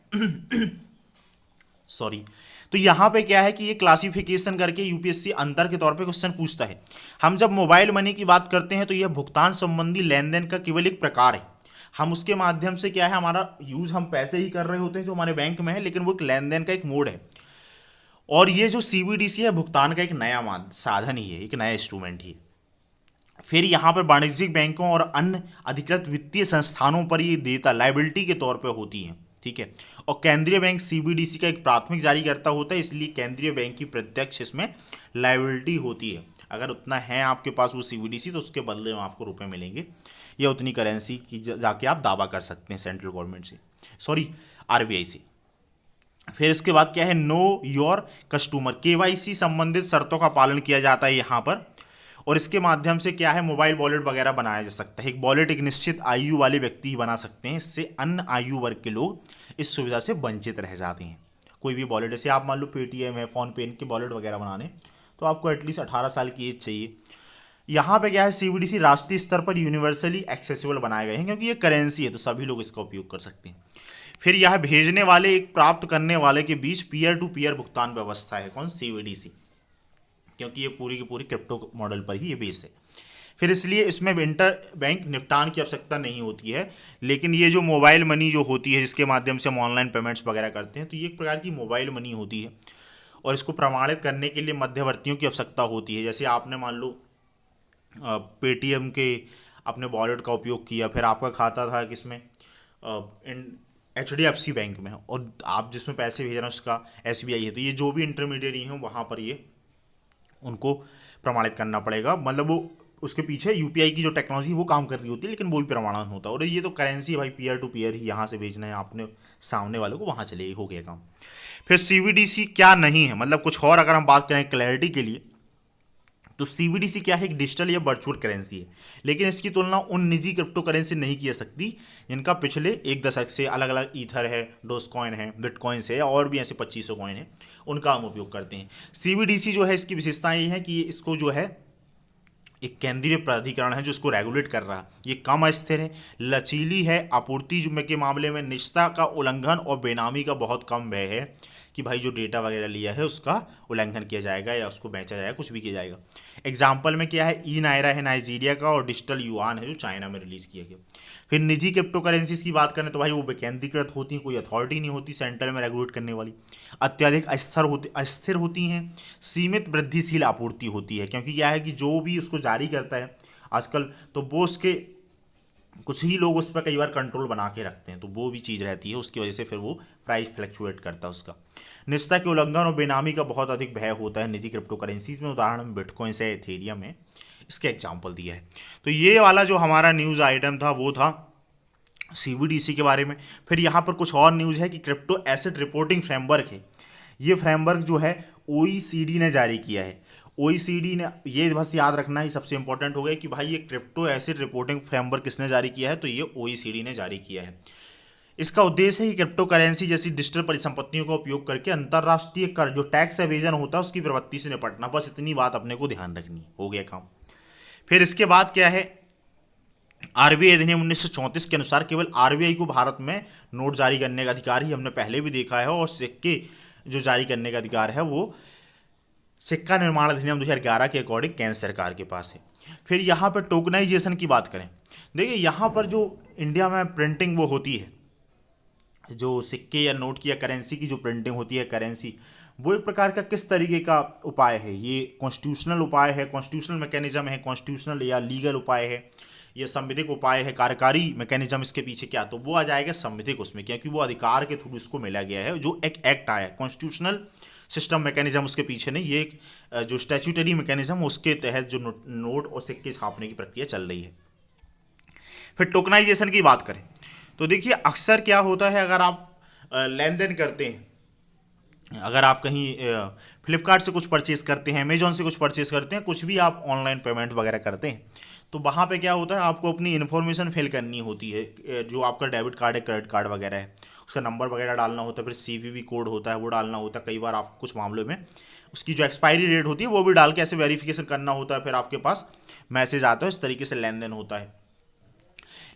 सॉरी, तो यहाँ पे क्या है कि ये क्लासिफिकेशन करके यूपीएससी अंतर के तौर पे क्वेश्चन पूछता है। हम जब मोबाइल मनी की बात करते हैं तो यह भुगतान संबंधी लेन देन का केवल एक प्रकार है। हम उसके माध्यम से क्या है, हमारा यूज हम पैसे ही कर रहे होते हैं जो हमारे बैंक में है, लेकिन वो एक लेन देन का एक मोड है। और ये जो सीबीडीसी है भुगतान का एक नया साधन ही है, एक नया इंस्ट्रूमेंट ही है। फिर यहाँ पर वाणिज्यिक बैंकों और अन्य अधिकृत वित्तीय संस्थानों पर ये देता लाइबिलिटी के तौर पर होती है, ठीक है। और केंद्रीय बैंक सीबीडीसी का एक प्राथमिक जारीकर्ता होता है, इसलिए केंद्रीय बैंक की प्रत्यक्ष इसमें लायबिलिटी होती है। अगर उतना है आपके पास वो सीबीडीसी तो उसके बदले में आपको रुपए मिलेंगे या उतनी करेंसी की जाके आप दावा कर सकते हैं सेंट्रल गवर्नमेंट से, सॉरी आरबीआई से। फिर इसके बाद क्या है, नो योर कस्टमर, केवाईसी संबंधित शर्तों का पालन किया जाता है यहाँ पर। और इसके माध्यम से क्या है, मोबाइल वॉलेट वगैरह बनाया जा सकता है। एक वॉलेट एक निश्चित आयु वाले व्यक्ति ही बना सकते हैं, इससे अन्य आयु वर्ग के लोग इस सुविधा से वंचित रह जाते हैं। कोई भी वॉलेट, जैसे आप मान लो पेटीएम है, फोन पे, इनके वॉलेट वगैरह बनाने तो आपको एटलीस्ट 18 साल की एज चाहिए। यहाँ पे क्या है, सीबीडीसी राष्ट्रीय स्तर पर यूनिवर्सली एक्सेसिबल बनाए गए हैं, क्योंकि ये करेंसी है तो सभी लोग इसका उपयोग कर सकते हैं। फिर यह भेजने वाले एक प्राप्त करने वाले के बीच पीयर टू पीयर भुगतान व्यवस्था है, कौन, सीबीडीसी, क्योंकि ये पूरी की पूरी क्रिप्टो मॉडल पर ही ये बेस है। फिर इसलिए इसमें इंटर बैंक निपटान की आवश्यकता नहीं होती है। लेकिन ये जो मोबाइल मनी जो होती है, जिसके माध्यम से हम ऑनलाइन पेमेंट्स वगैरह करते हैं, तो ये एक प्रकार की मोबाइल मनी होती है और इसको प्रमाणित करने के लिए मध्यवर्तियों की आवश्यकता होती है। जैसे आपने मान लो पेटीएम के अपने वॉलेट का उपयोग किया, फिर आपका खाता था किसमें, HDFC बैंक में, और आप जिसमें पैसे भेज रहे हैं उसका SBI है, तो ये जो भी इंटरमीडियरी हैं वहाँ पर ये उनको प्रमाणित करना पड़ेगा। मतलब वो उसके पीछे यूपीआई की जो टेक्नोलॉजी वो काम कर रही होती है, लेकिन वो भी प्रमाणन होता है। और ये तो करेंसी है भाई, पीयर टू पीयर ही, यहाँ से भेजना है आपने सामने वाले को, वहाँ से ले हो गया काम। फिर सीबीडीसी क्या नहीं है, मतलब कुछ और अगर हम बात करें क्लैरिटी के लिए, तो सीबीडीसी क्या है, एक डिजिटल या वर्चुअल करेंसी है, लेकिन इसकी तुलना उन निजी क्रिप्टो करेंसी नहीं की जा सकती जिनका पिछले एक दशक से अलग अलग ईथर है, डोजकॉइन है, बिटकॉइंस है, या और भी ऐसे 2500 कॉइन है, उनका हम उपयोग करते हैं। सीबीडीसी जो है, इसकी विशेषताएं ये है कि ये इसको जो है एक केंद्रीय प्राधिकरण है जो इसको रेगुलेट कर रहा है। ये कम अस्थिर है, लचीली है, आपूर्ति के मामले में निजता का उल्लंघन और बेनामी का बहुत कम भय है कि भाई जो डेटा वगैरह लिया है उसका उल्लंघन किया जाएगा या उसको बेचा जाएगा, कुछ भी किया जाएगा। एग्जाम्पल में क्या है, ई नायरा है नाइजीरिया का, और डिजिटल युआन है जो चाइना में रिलीज किया गया। फिर निजी क्रिप्टो करेंसीज की बात करें तो भाई वो विकेंद्रीकृत होती हैं, कोई अथॉरिटी नहीं होती सेंटर में रेगुलेट करने वाली, अत्यधिक अस्थिर होती हैं, सीमित वृद्धिशील आपूर्ति होती है, क्योंकि क्या है कि जो भी उसको जारी करता है आजकल, तो वो उसके कुछ ही लोग उस पर कई बार कंट्रोल बना के रखते हैं, तो वो भी चीज़ रहती है, उसकी वजह से फिर वो प्राइस फ्लक्चुएट करता है उसका। निजता के उल्लंघन और बेनामी का बहुत अधिक भय होता है निजी क्रिप्टो करेंसीज में, उदाहरण में बिटकॉइन से एथेरियम है, इसके एग्जाम्पल दिया है। तो ये वाला जो हमारा न्यूज़ आइटम था वो था सीबीडीसी के बारे में। फिर यहाँ पर कुछ और न्यूज़ है कि क्रिप्टो एसेट रिपोर्टिंग फ्रेमवर्क है, ये फ्रेमवर्क जो है ओईसीडी ने जारी किया है। ओईसीडी ने, ये बस याद रखना ही सबसे इंपॉर्टेंट हो गया कि भाई ये क्रिप्टो एसेट रिपोर्टिंग फ्रेमवर्क किसने जारी किया है, तो ये ओईसीडी ने जारी किया है। इसका उद्देश्य है कि क्रिप्टो करेंसी जैसी डिजिटल परिसंपत्तियों का उपयोग करके अंतर्राष्ट्रीय कर जो टैक्स एवेजन होता है उसकी प्रवृत्ति से निपटना, बस इतनी बात अपने को ध्यान रखनी, हो गया काम। फिर इसके बाद क्या है, आरबीआई अधिनियम 1934 के अनुसार केवल आरबीआई को भारत में नोट जारी करने का अधिकार ही हमने पहले भी देखा है, और सिक्के जो जारी करने का अधिकार है वो सिक्का निर्माण अधिनियम 2011 के अकॉर्डिंग केंद्र सरकार के पास है। फिर यहाँ पर टोकनाइजेशन की बात करें, देखिए यहाँ पर जो इंडिया में प्रिंटिंग वो होती है, जो सिक्के या नोट की या करेंसी की जो प्रिंटिंग होती है करेंसी, वो एक प्रकार का किस तरीके का उपाय है, ये कॉन्स्टिट्यूशनल उपाय है, कॉन्स्टिट्यूशनल मैकेनिज्म है, कॉन्स्टिट्यूशनल या लीगल उपाय है, ये संविधिक उपाय है, कार्यकारी मैकेनिज्म इसके पीछे क्या, तो वो आ जाएगा संविधिक उसमें, क्योंकि वो अधिकार के थ्रू इसको मिला गया है, जो एक एक्ट आया है, कॉन्स्टिट्यूशनल सिस्टम मैकेनिज्म उसके पीछे नहीं, ये एक जो स्टैट्यूटरी मैकेनिज्म उसके तहत जो नोट और सिक्के छापने की प्रक्रिया चल रही है। फिर टोकनाइजेशन की बात करें तो देखिए अक्सर क्या होता है, अगर आप लेन देन करते हैं, अगर आप कहीं फ्लिपकार्ट से कुछ परचेज़ करते हैं, अमेजोन से कुछ परचेज़ करते हैं, कुछ भी आप ऑनलाइन पेमेंट वगैरह करते हैं, तो वहाँ पे क्या होता है, आपको अपनी इन्फॉर्मेशन फिल करनी होती है, जो आपका डेबिट कार्ड है, क्रेडिट कार्ड वगैरह है, उसका नंबर वगैरह डालना होता है, फिर सीवीवी कोड होता है वो डालना होता है, कई बार आप कुछ मामलों में उसकी जो एक्सपायरी डेट होती है वो भी डाल के ऐसे वेरिफिकेशन करना होता है, फिर आपके पास मैसेज आता है, इस तरीके से लेन देन होता है।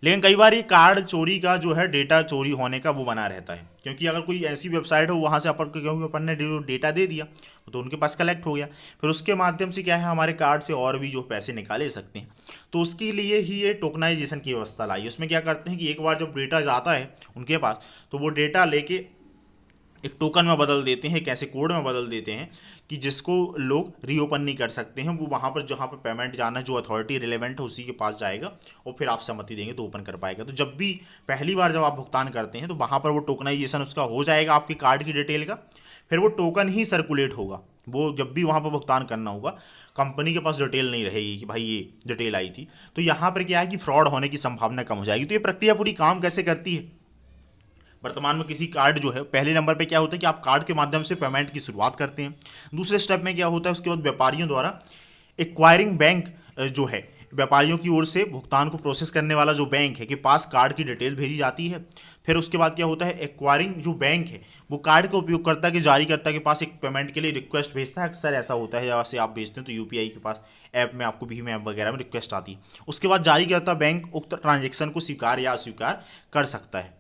लेकिन कई बार ये कार्ड चोरी का जो है, डेटा चोरी होने का वो बना रहता है, क्योंकि अगर कोई ऐसी वेबसाइट हो वहाँ से क्योंकि अपन ने डेटा दे दिया तो उनके पास कलेक्ट हो गया, फिर उसके माध्यम से क्या है हमारे कार्ड से और भी जो पैसे निकाले सकते हैं, तो उसके लिए ही ये टोकनाइजेशन की व्यवस्था लाई। उसमें क्या करते हैं कि एक बार जब डेटा जाता है उनके पास, तो वो डेटा लेके एक टोकन में बदल देते हैं, एक ऐसे कोड में बदल देते हैं कि जिसको लोग रीओपन नहीं कर सकते हैं, वो वहाँ पर जहाँ पर पेमेंट जाना है, जो अथॉरिटी रिलेवेंट है उसी के पास जाएगा और फिर आप सहमति देंगे तो ओपन कर पाएगा। तो जब भी पहली बार जब आप भुगतान करते हैं तो वहाँ पर वो टोकनाइजेशन उसका हो जाएगा आपके कार्ड की डिटेल का, फिर वो टोकन ही सर्कुलेट होगा, वो जब भी वहाँ पर भुगतान करना होगा कंपनी के पास डिटेल नहीं रहेगी कि भाई ये डिटेल आई थी। तो यहाँ पर क्या है कि फ्रॉड होने की संभावना कम हो जाएगी। तो ये प्रक्रिया पूरी काम कैसे करती है, वर्तमान में किसी कार्ड जो है, पहले नंबर पे क्या होता है कि आप कार्ड के माध्यम से पेमेंट की शुरुआत करते हैं, दूसरे स्टेप में क्या होता है उसके बाद व्यापारियों द्वारा एक्वायरिंग बैंक जो है व्यापारियों की ओर से भुगतान को प्रोसेस करने वाला जो बैंक है के पास कार्ड की डिटेल भेजी जाती है। फिर उसके बाद क्या होता है, एक्वायरिंग जो बैंक है वो कार्ड के उपयोगकर्ता के जारीकर्ता के पास एक पेमेंट के लिए रिक्वेस्ट भेजता है। अक्सर ऐसा होता है जैसे आप भेजते हैं तो यूपीआई के पास ऐप में आपको भीम ऐप वगैरह में रिक्वेस्ट आती है। उसके बाद जारीकर्ता बैंक उक्त ट्रांजेक्शन को स्वीकार या अस्वीकार कर सकता है।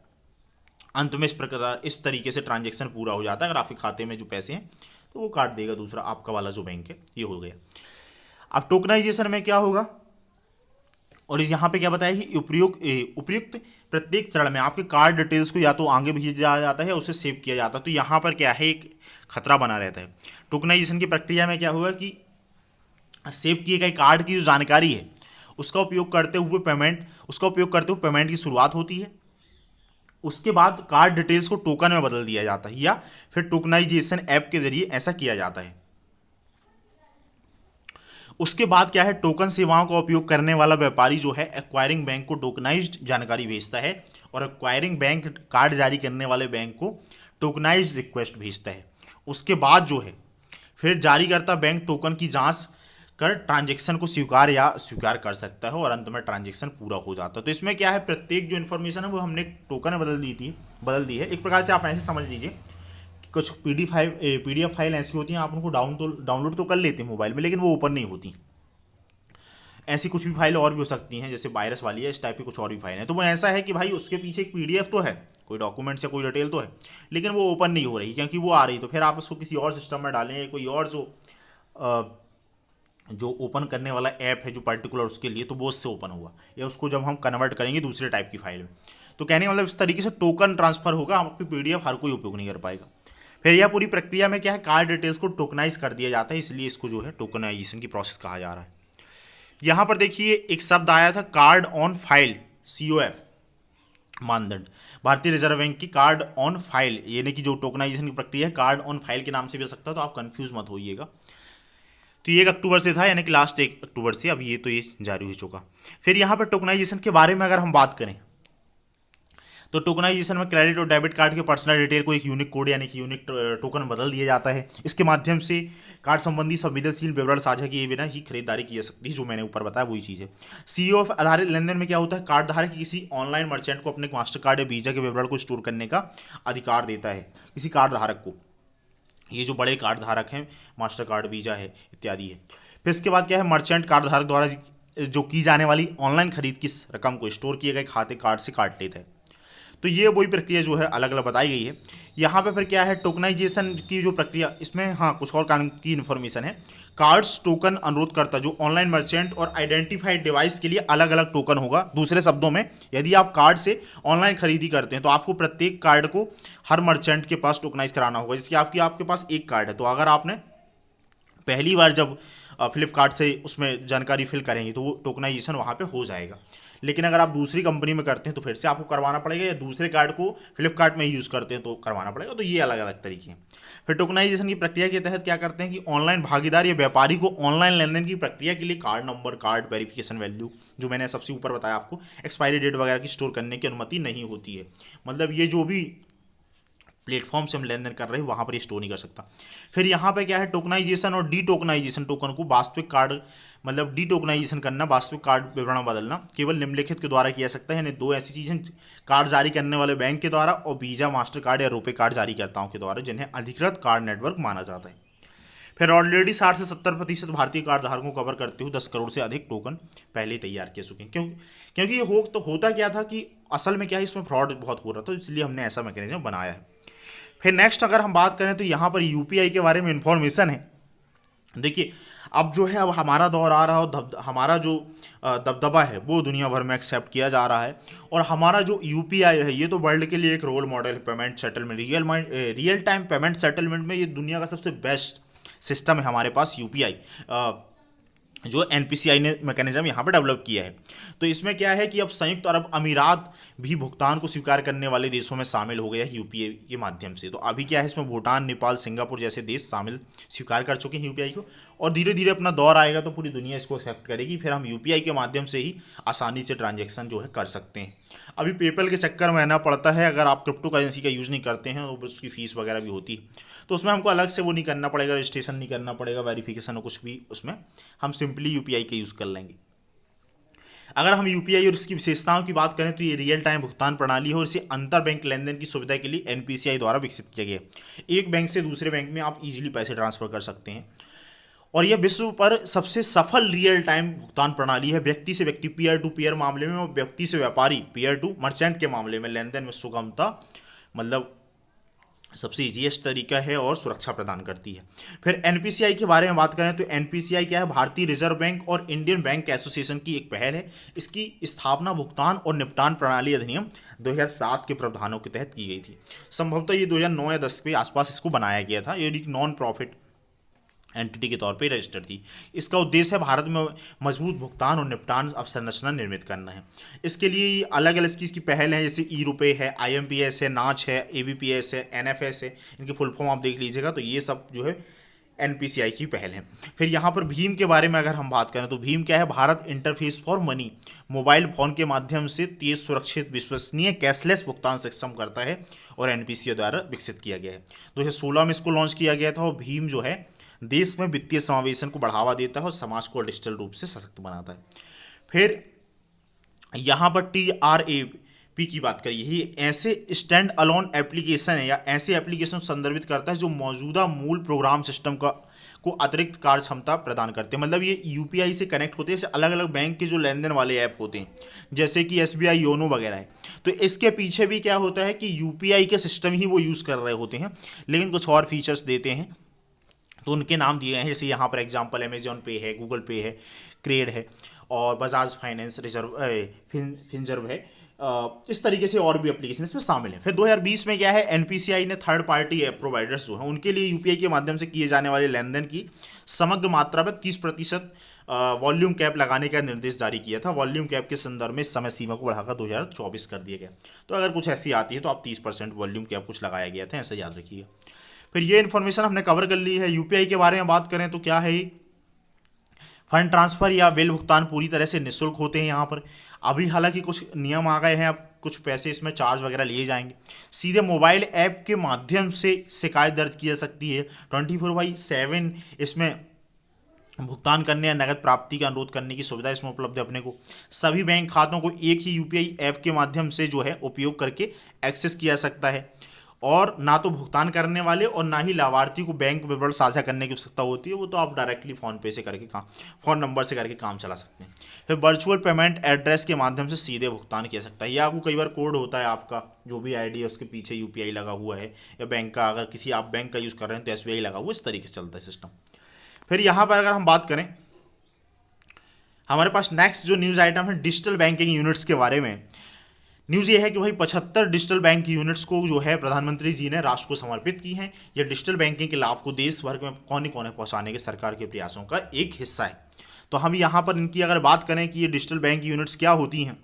अंत में इस तरीके से ट्रांजेक्शन पूरा हो जाता है। अगर आपके खाते में जो पैसे हैं तो वो काट देगा दूसरा आपका वाला जो बैंक है। ये हो गया। अब टोकनाइजेशन में क्या होगा, और इस यहाँ पे क्या बताया कि उपयुक्त प्रत्येक चरण में आपके कार्ड डिटेल्स को या तो आगे भेजा जाता है या उसे सेव किया जाता है। तो यहाँ पर क्या है, एक खतरा बना रहता है। टोकनाइजेशन की प्रक्रिया में क्या होगा कि सेव किए गए कार्ड की जो जानकारी है उसका उपयोग करते हुए पेमेंट की शुरुआत होती है। उसके बाद कार्ड डिटेल्स को टोकन में बदल दिया जाता है या फिर टोकनाइजेशन ऐप के जरिए ऐसा किया जाता है। उसके बाद क्या है, टोकन सेवाओं का उपयोग करने वाला व्यापारी जो है एक्वायरिंग बैंक को टोकनाइज्ड जानकारी भेजता है और एक्वायरिंग बैंक कार्ड जारी करने वाले बैंक को टोकनाइज्ड रिक्वेस्ट भेजता है। उसके बाद जो है फिर जारीकर्ता बैंक टोकन की जांच कर ट्रांजेक्शन को स्वीकार या अस्वीकार कर सकता है और अंत में ट्रांजेक्शन पूरा हो जाता है। तो इसमें क्या है, प्रत्येक जो इन्फॉर्मेशन है वो हमने टोकन में बदल दी है। एक प्रकार से आप ऐसे समझ लीजिए कि कुछ पीडीएफ फाइल ऐसी होती हैं, आप उनको डाउनलोड तो कर लेते हैं मोबाइल में, लेकिन वो ओपन नहीं होती। ऐसी कुछ भी फाइल और भी हो सकती हैं, जैसे वायरस वाली है, इस टाइप की कुछ और भी फाइल है। तो वो ऐसा है कि भाई उसके पीछे एक पीडीएफ तो है, कोई डॉक्यूमेंट्स या कोई डिटेल तो है, लेकिन वो ओपन नहीं हो रही क्योंकि वो आ रही। तो फिर आप उसको किसी और सिस्टम में डालें, कोई और जो ओपन करने वाला ऐप है जो पर्टिकुलर उसके लिए, तो वो उससे ओपन हुआ, या उसको जब हम कन्वर्ट करेंगे दूसरे टाइप की फाइल में। तो कहने का मतलब इस तरीके से टोकन ट्रांसफर होगा, आपकी पीडीएफ हर कोई उपयोग नहीं कर पाएगा। फिर यह पूरी प्रक्रिया में क्या है, कार्ड डिटेल्स को टोकनाइज कर दिया जाता है, इसलिए इसको जो है टोकनाइजेशन की प्रोसेस कहा जा रहा है। यहाँ पर देखिए एक शब्द आया था कार्ड ऑन फाइल, COF मानदंड। भारतीय रिजर्व बैंक की कार्ड ऑन फाइल, यानी कि जो टोकनाइजेशन की प्रक्रिया है कार्ड ऑन फाइल के नाम से भी हो सकता है, तो आप कंफ्यूज मत होइएगा। तो ये 1 अक्टूबर से था, यानी कि लास्ट 1 अक्टूबर से, अब ये जारी हो चुका। फिर यहाँ पर टोकनाइजेशन के बारे में अगर हम बात करें तो टोकनाइजेशन में क्रेडिट और डेबिट कार्ड के पर्सनल डिटेल को एक यूनिक कोड यानी कि यूनिक टोकन बदल दिया जाता है। इसके माध्यम से कार्ड संबंधी संवेदनशील विवरण साझा किए बिना ही खरीदारी की जा सकती है, जो मैंने ऊपर बताया वही चीज़ है। COF आधारित लेनदेन में क्या होता है, कार्ड धारक किसी ऑनलाइन मर्चेंट को अपने मास्टर कार्ड या वीजा के विवरण को स्टोर करने का अधिकार देता है। किसी कार्ड धारक को, ये जो बड़े कार्ड धारक हैं, मास्टर कार्ड, वीजा है इत्यादि है। फिर इसके बाद क्या है, मर्चेंट कार्ड धारक द्वारा जो की जाने वाली ऑनलाइन खरीद की रकम को स्टोर किए गए खाते कार्ड से काट लेता है। तो ये वही प्रक्रिया जो है अलग अलग बताई गई है। यहाँ पे फिर क्या है, टोकनाइजेशन की जो प्रक्रिया, इसमें हाँ कुछ और कानून की इन्फॉर्मेशन है। कार्ड्स टोकन अनुरोध करता जो ऑनलाइन मर्चेंट और आइडेंटिफाइड डिवाइस के लिए अलग अलग टोकन होगा। दूसरे शब्दों में, यदि आप कार्ड से ऑनलाइन खरीदी करते हैं तो आपको प्रत्येक कार्ड को हर मर्चेंट के पास टोकनाइज कराना होगा। जैसे आपके पास एक कार्ड है, तो अगर आपने पहली बार जब फ्लिपकार्ट से उसमें जानकारी फिल करेंगे तो वो टोकनाइजेशन वहाँ पे हो जाएगा। लेकिन अगर आप दूसरी कंपनी में करते हैं तो फिर से आपको करवाना पड़ेगा, या दूसरे कार्ड को फ्लिपकार्ट में यूज़ करते हैं तो करवाना पड़ेगा। तो ये अलग अलग तरीके हैं। फिर टोकनाइजेशन की प्रक्रिया के तहत क्या करते हैं कि ऑनलाइन भागीदार या व्यापारी को ऑनलाइन लेनदेन की प्रक्रिया के लिए card number, card verification value, जो मैंने सबसे ऊपर बताया आपको, एक्सपायरी डेट वगैरह की स्टोर करने की अनुमति नहीं होती है। मतलब ये जो भी प्लेटफॉर्म से हम लेन देन कर रहे हैं वहाँ पर ये स्टोर नहीं कर सकता। फिर यहाँ पे क्या है, टोकनाइजेशन और डी टोकनाइजेशन, टोकन को वास्तविक कार्ड मतलब डी टोकनाइजेशन करना, वास्तविक कार्ड विवरण बदलना केवल निम्नलिखित के द्वारा किया सकता है। यानी दो ऐसी चीज़ें, कार्ड जारी करने वाले बैंक के द्वारा और वीजा, मास्टर कार्ड या रुपे कार्ड जारीकर्ताओं के द्वारा, जिन्हें अधिकृत कार्ड नेटवर्क माना जाता है। फिर ऑलरेडी 60 से 70% भारतीय कार्ड धारकों को कवर करते हुए 10 करोड़ से अधिक टोकन पहले ही तैयार किए चुके हैं। क्योंकि ये होता क्या था कि असल में क्या है, इसमें फ्रॉड बहुत हो रहा था, इसलिए हमने ऐसा मैकेनिज्म बनाया है। फिर नेक्स्ट अगर हम बात करें तो यहाँ पर यूपीआई के बारे में इंफॉर्मेशन है। देखिए अब जो है, अब हमारा दौर आ रहा है, हमारा जो दबदबा है वो दुनिया भर में एक्सेप्ट किया जा रहा है। और हमारा जो यूपीआई है ये तो वर्ल्ड के लिए एक रोल मॉडल है payment settlement, real time payment settlement में ये दुनिया का सबसे बेस्ट सिस्टम है हमारे पास यूपीआई, जो एनपीसीआई ने मैकेनिज्म यहाँ पर डेवलप किया है। तो इसमें क्या है कि अब संयुक्त अरब अमीरात भी भुगतान को स्वीकार करने वाले देशों में शामिल हो गया है यूपीआई के माध्यम से। तो अभी क्या है, इसमें भूटान, नेपाल, सिंगापुर जैसे देश स्वीकार कर चुके हैं यूपीआई को, और धीरे धीरे अपना दौर आएगा तो पूरी दुनिया इसको एक्सेप्ट करेगी। फिर हम यूपीआई के माध्यम से ही आसानी से ट्रांजेक्शन जो है कर सकते हैं। अभी पेपल के चक्कर में रहना पड़ता है, अगर आप क्रिप्टो करेंसी का यूज़ नहीं करते हैं तो उसकी फ़ीस वगैरह भी होती है, तो उसमें हमको अलग से वो नहीं करना पड़ेगा, रजिस्ट्रेशन नहीं करना पड़ेगा, वेरिफिकेशन और कुछ भी, उसमें हम सिंपली यूपीआई का यूज़ कर लेंगे। अगर हम यूपीआई और इसकी विशेषताओं की बात करें तो ये रियल टाइम भुगतान प्रणाली है और इसे अंतर बैंक लेन देन की सुविधा के लिए एनपीसीआई द्वारा विकसित किया गया है। एक बैंक से दूसरे बैंक में आप इजीली पैसे ट्रांसफर कर सकते हैं और यह विश्व पर सबसे सफल रियल टाइम भुगतान प्रणाली है। व्यक्ति से व्यक्ति पीयर टू पीयर मामले में और व्यक्ति से व्यापारी पीयर टू मर्चेंट के मामले में लेन देन में सुगमता, मतलब सबसे ईजीएस्ट तरीका है और सुरक्षा प्रदान करती है। फिर एनपीसीआई के बारे में बात करें तो एनपीसीआई क्या है, भारतीय रिजर्व बैंक और इंडियन बैंक एसोसिएशन की एक पहल है। इसकी स्थापना भुगतान और निपटान प्रणाली अधिनियम 2007 के प्रावधानों के तहत की गई थी। संभवतः ये 2009 या 10 के आसपास इसको बनाया गया था। ये एक नॉन प्रॉफिट एंटिटी के तौर पे रजिस्टर्ड थी। इसका उद्देश्य है भारत में मजबूत भुगतान और निपटान अवसंरचना निर्मित करना है। इसके लिए अलग अलग इसकी पहल है, जैसे ई रुपए है, आईएमपीएस है, नाच है, एबीपीएस है, एनएफएस है, इनकी फुल फॉर्म आप देख लीजिएगा। तो ये सब जो है एनपीसीआई की पहल है। फिर यहाँ पर भीम के बारे में अगर हम बात करें तो भीम क्या है, Bharat interface for money, mobile phone के माध्यम से तेज, सुरक्षित, विश्वसनीय कैशलेस भुगतान सक्षम करता है और एनपीसीआई द्वारा विकसित किया गया है। 2016 में इसको लॉन्च किया गया था और भीम जो है देश में वित्तीय समावेशन को बढ़ावा देता है और समाज को डिजिटल रूप से सशक्त बनाता है। फिर यहाँ पर TRAP की बात करिए, ये ऐसे स्टैंड अलोन एप्लीकेशन है या ऐसे एप्लीकेशन संदर्भित करता है जो मौजूदा मूल प्रोग्राम सिस्टम को अतिरिक्त कार्य क्षमता प्रदान करते हैं। मतलब ये यूपीआई से कनेक्ट होते हैं, जैसे अलग अलग बैंक के जो लेन देन वाले ऐप होते हैं, जैसे कि एसबीआई योनो वगैरह है। तो इसके पीछे भी क्या होता है कि यूपीआई के सिस्टम ही वो यूज़ कर रहे होते हैं, लेकिन कुछ और फीचर्स देते हैं, तो उनके नाम दिए हैं। जैसे यहाँ पर एग्जांपल अमेजॉन पे है, गूगल पे है, क्रेड है और बजाज फाइनेंस, रिजर्व फिनजर्व है। इस तरीके से और भी एप्लीकेशन इसमें शामिल है। फिर 2020 में क्या है, एनपीसीआई ने थर्ड पार्टी ऐप प्रोवाइडर्स जो हैं उनके लिए यूपीआई के माध्यम से किए जाने वाले लेन देन की समग्र मात्रा में 30% वॉल्यूम कैप लगाने का निर्देश जारी किया था। वॉल्यूम कैप के संदर्भ में समय सीमा को बढ़ाकर 2024 कर दिया गया। तो अगर कुछ ऐसी आती है तो आप 30% वॉल्यूम कैप कुछ लगाया गया था, ऐसा याद रखिएगा। फिर ये इन्फॉर्मेशन हमने कवर कर ली है। यूपीआई के बारे में बात करें तो क्या है, फंड ट्रांसफ़र या बिल भुगतान पूरी तरह से निःशुल्क होते हैं यहाँ पर। अभी हालांकि कुछ नियम आ गए हैं, अब कुछ पैसे इसमें चार्ज वगैरह लिए जाएंगे। सीधे मोबाइल ऐप के माध्यम से शिकायत दर्ज की जा सकती है। 24/7 इसमें भुगतान करने या नगद प्राप्ति का अनुरोध करने की सुविधा इसमें उपलब्ध है अपने को। सभी बैंक खातों को एक ही यूपीआई ऐप के माध्यम से जो है उपयोग करके एक्सेस किया जा सकता है और ना तो भुगतान करने वाले और ना ही लाभार्थी को बैंक विवरण साझा करने की आवश्यकता होती है। वो तो आप डायरेक्टली फ़ोन पे से करके काम, फ़ोन नंबर से करके काम चला सकते हैं। फिर वर्चुअल पेमेंट एड्रेस के माध्यम से सीधे भुगतान किया सकता है, या आपको कई बार कोड होता है, आपका जो भी आईडी है उसके पीछे यूपीआई लगा हुआ है, या बैंक का, अगर किसी आप बैंक का यूज़ कर रहे हैं तो एसबीआई लगा हुआ, इस तरीके से चलता है सिस्टम। फिर यहाँ पर अगर हम बात करें, हमारे पास नेक्स्ट जो न्यूज़ आइटम है डिजिटल बैंकिंग यूनिट्स के बारे में। न्यूज़ ये है कि भाई 75 डिजिटल बैंक यूनिट्स को जो है प्रधानमंत्री जी ने राष्ट्र को समर्पित की हैं। यह डिजिटल बैंकिंग के लाभ को देश भर में कोने कोने पहुंचाने के सरकार के प्रयासों का एक हिस्सा है। तो हम यहाँ पर इनकी अगर बात करें कि ये डिजिटल बैंक यूनिट्स क्या होती हैं,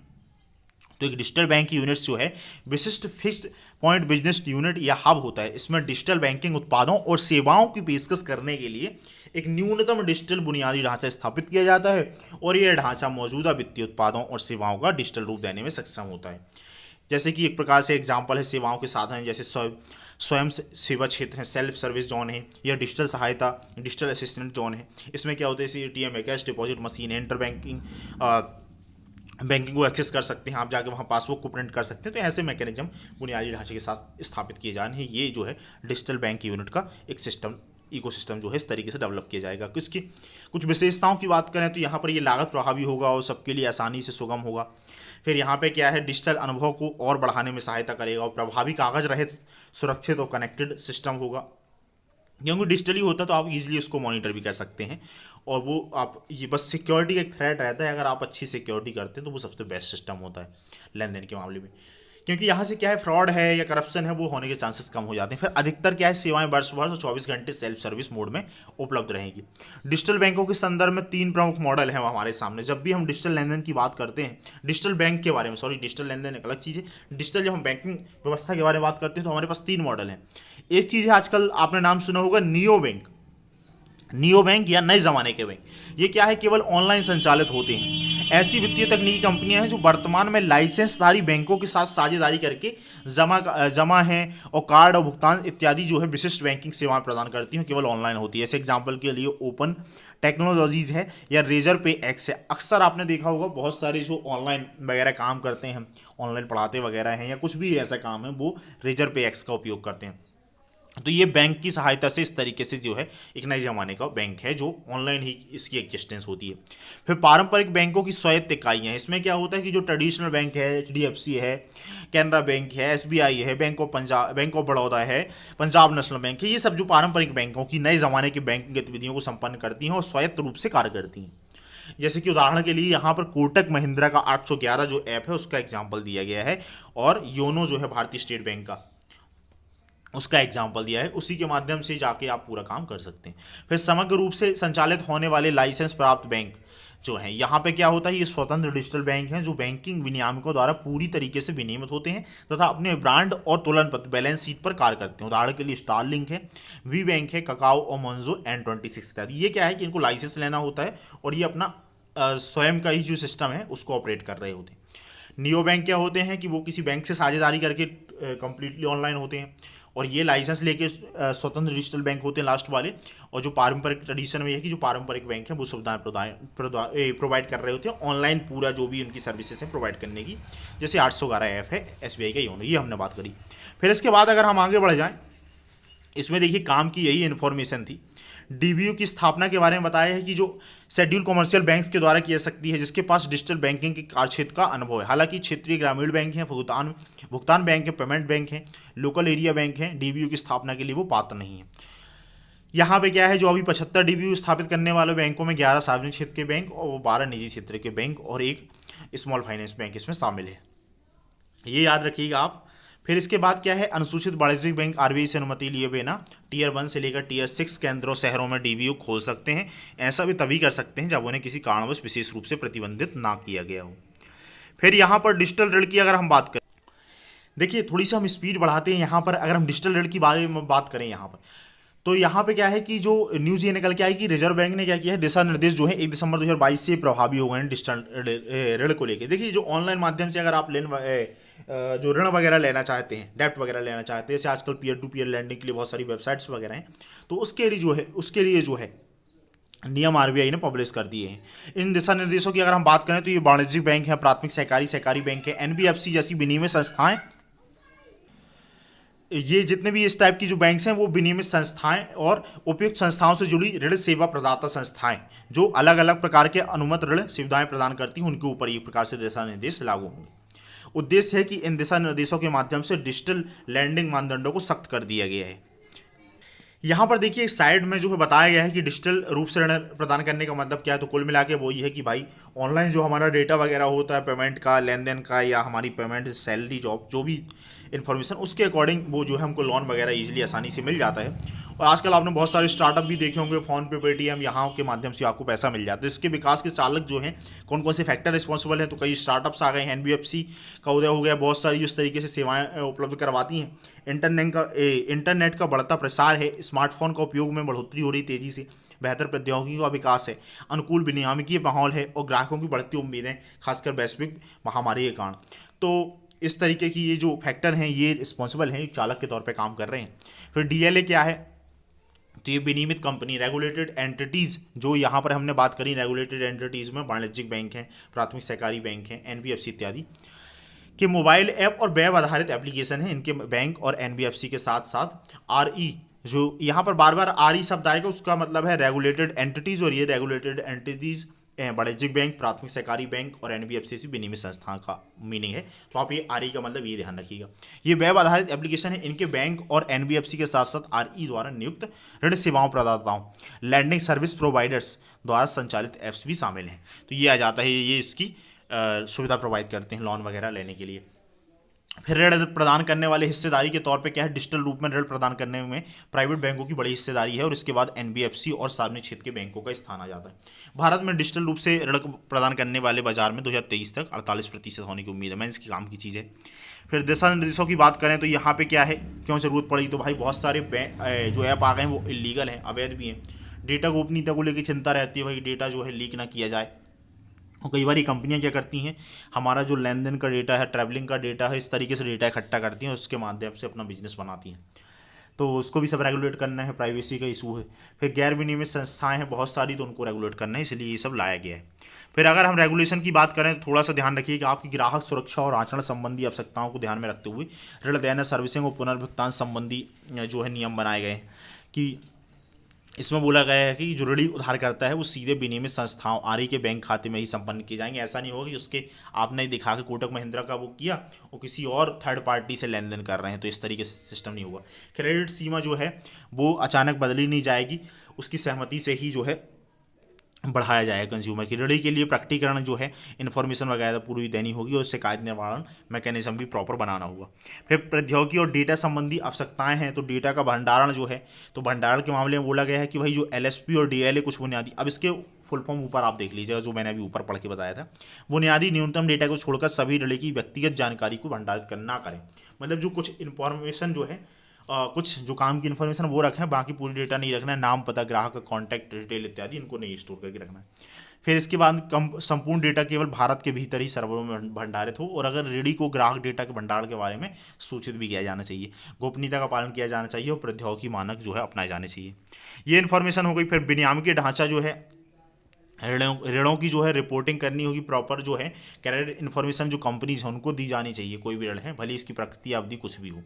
तो एक डिजिटल बैंक यूनिट्स जो है विशिष्ट फिक्स्ड पॉइंट बिजनेस यूनिट या हब होता है। इसमें डिजिटल बैंकिंग उत्पादों और सेवाओं की पेशकश करने के लिए एक न्यूनतम डिजिटल बुनियादी ढांचा स्थापित किया जाता है और यह ढांचा मौजूदा वित्तीय उत्पादों और सेवाओं का डिजिटल रूप देने में सक्षम होता है। जैसे कि एक प्रकार से एग्जाम्पल है सेवाओं के साधन, जैसे स्वयं सेवा क्षेत्र है, सेल्फ सर्विस जोन है, या डिजिटल सहायता, डिजिटल असिस्टेंट जोन है। इसमें क्या होता है, जैसे एटीएम है, कैश डिपॉजिट मशीन है, इंटर बैंकिंग को एक्सेस कर सकते हैं, आप जाके वहाँ पासबुक को प्रिंट कर सकते हैं। तो ऐसे मैकेनिज्म बुनियादी ढांचे के साथ स्थापित किए जाने हैं। ये जो है डिजिटल बैंक यूनिट का एक सिस्टम, इकोसिस्टम जो है इस तरीके से डेवलप किया जाएगा। इसकी कुछ विशेषताओं की बात करें तो यहाँ पर ये लागत प्रभावी होगा और सबके लिए आसानी से सुगम होगा। फिर यहाँ पे क्या है, डिजिटल अनुभव को और बढ़ाने में सहायता करेगा और प्रभावी कागज रहित, सुरक्षित और कनेक्टेड सिस्टम होगा। क्योंकि डिजिटली होता है तो आप इजीली उसको मॉनिटर भी कर सकते हैं और वो आप, ये बस सिक्योरिटी का एक थ्रेट रहता है। अगर आप अच्छी सिक्योरिटी करते हैं तो वो सबसे बेस्ट सिस्टम होता है लेन देन के मामले में, क्योंकि यहाँ से क्या है, फ्रॉड है या करप्शन है वो होने के चांसेस कम हो जाते हैं। फिर अधिकतर क्या है, सेवाएं वर्ष भर 24 घंटे सेल्फ सर्विस मोड में उपलब्ध रहेंगी। डिजिटल बैंकों के संदर्भ में 3 प्रमुख मॉडल हैं हमारे सामने। जब भी हम डिजिटल लेन देन की बात करते हैं, डिजिटल बैंक के बारे में, सॉरी डिजिटल लेन देन एक अलग चीज़ है, डिजिटल जब हम बैंकिंग व्यवस्था के बारे में बात करते हैं तो हमारे पास 3 मॉडल हैं। एक चीज़ है, आजकल आपने नाम सुना होगा नियो बैंक। नियो बैंक या नए ज़माने के बैंक, ये क्या है, केवल ऑनलाइन संचालित होते हैं। ऐसी वित्तीय तकनीकी कंपनियां हैं जो वर्तमान में लाइसेंसधारी बैंकों के साथ साझेदारी करके जमा है और कार्ड और भुगतान इत्यादि जो है विशिष्ट बैंकिंग सेवाएं प्रदान करती हैं, केवल ऑनलाइन होती है। ऐसे एग्जाम्पल के लिए ओपन टेक्नोलॉजीज़ है या रेजर पे एक्स है। अक्सर आपने देखा होगा बहुत सारे जो ऑनलाइन वगैरह काम करते हैं, ऑनलाइन पढ़ाते वगैरह हैं या कुछ भी ऐसा काम है, वो रेजर पे एक्स का उपयोग करते हैं। तो ये बैंक की सहायता से इस तरीके से जो है एक नए ज़माने का बैंक है जो ऑनलाइन ही इसकी एग्जिस्टेंस होती है। फिर पारंपरिक बैंकों की स्वायत्त इकाइयाँ हैं। इसमें क्या होता है कि जो ट्रेडिशनल बैंक है, HDFC है, कैनरा बैंक है, SBI है, बैंक ऑफ बड़ौदा है, पंजाब नेशनल बैंक है, ये सब जो पारंपरिक बैंकों की नए ज़माने की बैंकिंग गतिविधियों को संपन्न करती हैं और स्वायत्त रूप से कार्य करती हैं। जैसे कि उदाहरण के लिए यहाँ पर कोटक महिंद्रा का 811 जो ऐप है उसका एग्जाम्पल दिया गया है, और योनो जो है भारतीय स्टेट बैंक का, उसका एग्जाम्पल दिया है। उसी के माध्यम से जाके आप पूरा काम कर सकते हैं। फिर समग्र रूप से संचालित होने वाले लाइसेंस प्राप्त बैंक जो हैं, यहाँ पे क्या होता है, ये स्वतंत्र डिजिटल बैंक हैं जो बैंकिंग विनियामकों द्वारा पूरी तरीके से विनियमित होते हैं तथा अपने ब्रांड और तुलन पत्र बैलेंस शीट पर कार्य करते हैं। उदाहरण के लिए स्टारलिंक है, वी बैंक है, ककाओ और मंजो N26 इत्यादि। ये क्या है कि इनको लाइसेंस लेना होता है और ये अपना स्वयं का ही जो सिस्टम है उसको ऑपरेट कर रहे होते हैं। नियो बैंक क्या होते हैं कि वो किसी बैंक से साझेदारी करके कंप्लीटली ऑनलाइन होते हैं, और ये लाइसेंस लेके स्वतंत्र डिजिटल बैंक होते हैं लास्ट वाले। और जो पारंपरिक ट्रेडिशन में है कि जो पारंपरिक बैंक है वो सुविधाएं प्रोवाइड कर रहे होते हैं ऑनलाइन, पूरा जो भी उनकी सर्विसेज हैं प्रोवाइड करने की। जैसे 811 ऐप है SBI का योनो, ये हमने बात करी। फिर इसके बाद अगर हम आगे बढ़ जाएँ, इसमें देखिए काम की यही इन्फॉर्मेशन थी। DBU की स्थापना के बारे में बताया है कि जो शेड्यूल कमर्शियल बैंक्स के द्वारा की जा सकती है जिसके पास डिजिटल बैंकिंग के कार्यक्षेत्र का अनुभव है। हालांकि क्षेत्रीय ग्रामीण बैंक हैं, भुगतान बैंक है, पेमेंट बैंक है, लोकल एरिया बैंक हैं, DBU की स्थापना के लिए वो पात्र नहीं है। यहाँ पे क्या है, जो अभी 75 DBU स्थापित करने वाले बैंकों में 11 सार्वजनिक क्षेत्र के बैंक और 12 निजी क्षेत्र के बैंक और एक स्मॉल फाइनेंस बैंक इसमें शामिल है, ये याद रखिएगा आप। फिर इसके बाद क्या है, अनुसूचित वाणिज्यिक बैंक RBI से अनुमति लिए बिना Tier 1 से लेकर Tier 6 केंद्रों शहरों में DBU खोल सकते हैं। ऐसा भी तभी कर सकते हैं जब उन्हें किसी कारणवश विशेष रूप से प्रतिबंधित ना किया गया हो। फिर यहाँ पर डिजिटल ऋण की अगर हम बात करें, देखिए थोड़ी सी हम स्पीड बढ़ाते हैं यहाँ पर। अगर हम डिजिटल ऋण की बारे में बात करें यहाँ पर, तो यहाँ पे क्या है कि जो न्यूज़ ये निकल के आई कि रिजर्व बैंक ने क्या किया है, दिशा निर्देश जो है 1 दिसंबर 2022 से प्रभावी हो गए हैं डिजिटल ऋण को लेकर। देखिए जो ऑनलाइन माध्यम से अगर आप जो ऋण वगैरह लेना चाहते हैं, डेप्ट वगैरह लेना चाहते हैं, जैसे आजकल पीयर टू पीयर लैंडिंग के लिए बहुत सारी वेबसाइट्स वगैरह हैं, तो उसके लिए जो है नियम RBI ने पब्लिश कर दिए हैं। इन दिशा निर्देशों की अगर हम बात करें तो ये वाणिज्यिक बैंक है, प्राथमिक सहकारी बैंक है, NBFC जैसी विनियमित संस्थाएं, ये जितने भी इस टाइप की जो बैंक्स हैं वो विनियमित संस्थाएं और उपयुक्त संस्थाओं से जुड़ी ऋण सेवा प्रदाता संस्थाएं जो अलग अलग प्रकार के अनुमत ऋण सुविधाएं प्रदान करती हैं, उनके ऊपर एक प्रकार से दिशा निर्देश लागू होंगे। उद्देश्य है कि इन दिशा निर्देशों के माध्यम से डिजिटल लैंडिंग मानदंडों को सख्त कर दिया गया है। यहाँ पर देखिए इस साइड में जो है बताया गया है कि डिजिटल रूप से ऋण प्रदान करने का मतलब क्या है। तो कुल मिला के वो ये है कि भाई ऑनलाइन जो हमारा डेटा वगैरह होता है पेमेंट का, लेन देन का, या हमारी पेमेंट, सैलरी, जॉब, जो भी इन्फॉर्मेशन, उसके अकॉर्डिंग वो जो है हमको लोन वगैरह ईजिली आसानी से मिल जाता है। और आजकल आपने बहुत सारे स्टार्टअप भी देखे होंगे, फ़ोनपे, पेटीएम, यहाँ के माध्यम से आपको पैसा मिल जाता है। इसके विकास के चालक जो हैं, कौन कौन से फैक्टर रिस्पॉन्सिबल हैं, तो कई स्टार्टअप्स आ गए हैं, NBFC का उदय हो गया, बहुत सारी इस तरीके से सेवाएं उपलब्ध करवाती हैं। इंटरनेट का बढ़ता प्रसार है, स्मार्टफोन का उपयोग में बढ़ोतरी हो रही तेज़ी से, बेहतर प्रौद्योगिकी का विकास है, अनुकूल विनियामकीय माहौल है और ग्राहकों की बढ़ती उम्मीदें, खासकर वैश्विक महामारी के कारण। तो इस तरीके की ये जो फैक्टर हैं ये रिस्पॉन्सिबल हैं, चालक के तौर पे काम कर रहे हैं। फिर DLA क्या है, तो ये विनियमित कंपनी, रेगुलेटेड एंटिटीज़, जो यहाँ पर हमने बात करी रेगुलेटेड एंटिटीज़ में वाणिज्यिक बैंक हैं, प्राथमिक सहकारी बैंक हैं, NBFC इत्यादि के मोबाइल ऐप और वेब आधारित एप्लीकेशन है। इनके बैंक और NBFC के साथ साथ RE, जो यहाँ पर बार बार RE शब्द आएगा, उसका मतलब है रेगुलेटेड एंटिटीज़, और ये रेगुलेटेड एंटिटीज़ वाणिज्यिक बैंक, प्राथमिक सहकारी बैंक और NBFC से विनियमित संस्थान का मीनिंग है। तो आप ये RE का मतलब ये ध्यान रखिएगा। ये वेब आधारित एप्लीकेशन है। इनके बैंक और NBFC के साथ साथ RE द्वारा नियुक्त ऋण सेवाओं प्रदाताओं, लैंडिंग सर्विस प्रोवाइडर्स द्वारा संचालित ऐप्स भी शामिल हैं। तो ये आ जाता है, ये इसकी सुविधा प्रोवाइड करते हैं लोन वगैरह लेने के लिए। फिर ऋण प्रदान करने वाले हिस्सेदारी के तौर पे क्या है, डिजिटल रूप में ऋण प्रदान करने में प्राइवेट बैंकों की बड़ी हिस्सेदारी है, और इसके बाद NBFC और सार्वजनिक क्षेत्र के बैंकों का स्थान आ जाता है। भारत में डिजिटल रूप से ऋण प्रदान करने वाले बाजार में 2023 तक 48% होने की उम्मीद है। मैं इसकी काम की चीज़ है। फिर दिशा निर्देशों की बात करें तो यहाँ पे क्या है, क्यों ज़रूरत पड़ी, तो भाई बहुत सारे जो ऐप आ गए हैं वो इलीगल हैं, अवैध भी हैं। डेटा गोपनीयता को लेकर चिंता रहती है, भाई डेटा जो है लीक ना किया जाए। और कई बार ये कंपनियां क्या करती हैं, हमारा जो लेन देन का डेटा है, ट्रैवलिंग का डेटा है, इस तरीके से डेटा इकट्ठा करती हैं और उसके माध्यम से अपना बिजनेस बनाती हैं। तो उसको भी सब रेगुलेट करना है, प्राइवेसी का इशू है। फिर गैर विनियमित संस्थाएं हैं बहुत सारी, तो उनको रेगुलेट करना है, इसलिए ये सब लाया गया है। फिर अगर हम रेगुलेशन की बात करें तो थोड़ा सा ध्यान रखिए कि आपकी ग्राहक सुरक्षा और आचरण संबंधी आवश्यकताओं को ध्यान में रखते हुए ऋण देना, सर्विसिंग और पुनर्भुगतान संबंधी जो है नियम बनाए गए हैं। कि इसमें बोला गया है कि जो ऋणी उधार करता है वो सीधे विनियमित संस्थाओं आरई के बैंक खाते में ही संपन्न किए जाएंगे। ऐसा नहीं होगा कि उसके आपने दिखा के कोटक महिंद्रा का वो किया और किसी और थर्ड पार्टी से लेन देन कर रहे हैं, तो इस तरीके से सिस्टम नहीं होगा। क्रेडिट सीमा जो है वो अचानक बदली नहीं जाएगी, उसकी सहमति से ही जो है बढ़ाया जाएगा। कंज्यूमर की ऋणी के लिए प्रकटीकरण जो है इन्फॉर्मेशन वगैरह पूरी देनी होगी और शिकायत निवारण मैकेनिज्म भी प्रॉपर बनाना होगा। फिर प्रौद्योगिकी और डेटा संबंधी आवश्यकताएं हैं, तो डेटा का भंडारण जो है, तो भंडारण के मामले में बोला गया है कि भाई जो एलएसपी और डीएलए कुछ बुनियादी, अब इसके फुल फॉर्म ऊपर आप देख लीजिएगा जो मैंने अभी ऊपर पढ़ के बताया था। बुनियादी न्यूनतम डेटा को छोड़कर सभी ऋणी की व्यक्तिगत जानकारी को भंडारित करना करें, मतलब जो कुछ इन्फॉर्मेशन जो है कुछ जो काम की इन्फॉर्मेशन वो रखें, बाकी पूरी डेटा नहीं रखना है, नाम पता ग्राहक का कॉन्टैक्ट डिटेल इत्यादि इनको नहीं स्टोर करके रखना है। फिर इसके बाद कम संपूर्ण डेटा केवल भारत के भीतर ही सर्वरों में भंडारित हो, और अगर ऋणी को ग्राहक डेटा के भंडारण के बारे में सूचित भी किया जाना चाहिए। गोपनीयता का पालन किया जाना चाहिए और प्रौद्योगिकी मानक जो है अपनाए जाने चाहिए। ये इन्फॉर्मेशन हो गई। फिर विनियामकीय ढांचा जो है, ऋणों की जो है रिपोर्टिंग करनी होगी प्रॉपर, जो है क्रेडिट इन्फॉर्मेशन जो कंपनीज हैं उनको दी जानी चाहिए, कोई भी ऋण है भले इसकी प्रकृति अवधि कुछ भी हो।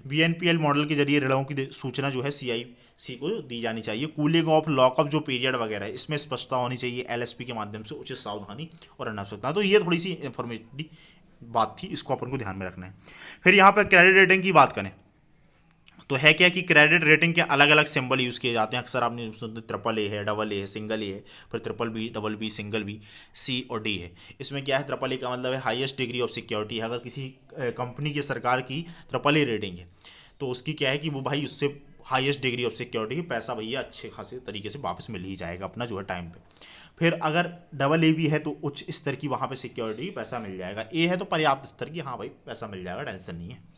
बीएनपीएल मॉडल के जरिए ऋणों की सूचना जो है सीआईसी को दी जानी चाहिए। कूलिंग ऑफ लॉकअप जो पीरियड वगैरह है इसमें स्पष्टता होनी चाहिए, एलएसपी के माध्यम से उचित सावधानी और आवश्यकता। तो ये थोड़ी सी इंफॉर्मेटिव बात थी, इसको अपन को ध्यान में रखना है। फिर यहाँ पर क्रेडिट रेटिंग की बात करें तो है क्या कि क्रेडिट रेटिंग के अलग अलग सिंबल यूज़ किए जाते हैं। अक्सर आपने सुनते ट्रिपल ए है, डबल ए है, सिंगल ए है, फिर triple B, double B, single B, C और डी है। इसमें क्या है, ट्रिपल ए का मतलब है हाईएस्ट डिग्री ऑफ सिक्योरिटी है। अगर किसी कंपनी की सरकार की ट्रिपल ए रेटिंग है तो उसकी क्या है कि वो भाई उससे हाईएस्ट डिग्री ऑफ सिक्योरिटी, पैसा भैया अच्छे खासे तरीके से वापस मिल ही जाएगा अपना जो है टाइम पे। फिर अगर डबल ए भी है तो उच्च स्तर की वहाँ पे सिक्योरिटी पैसा मिल जाएगा। ए है तो पर्याप्त स्तर की, हाँ भाई पैसा मिल जाएगा, टेंशन नहीं है।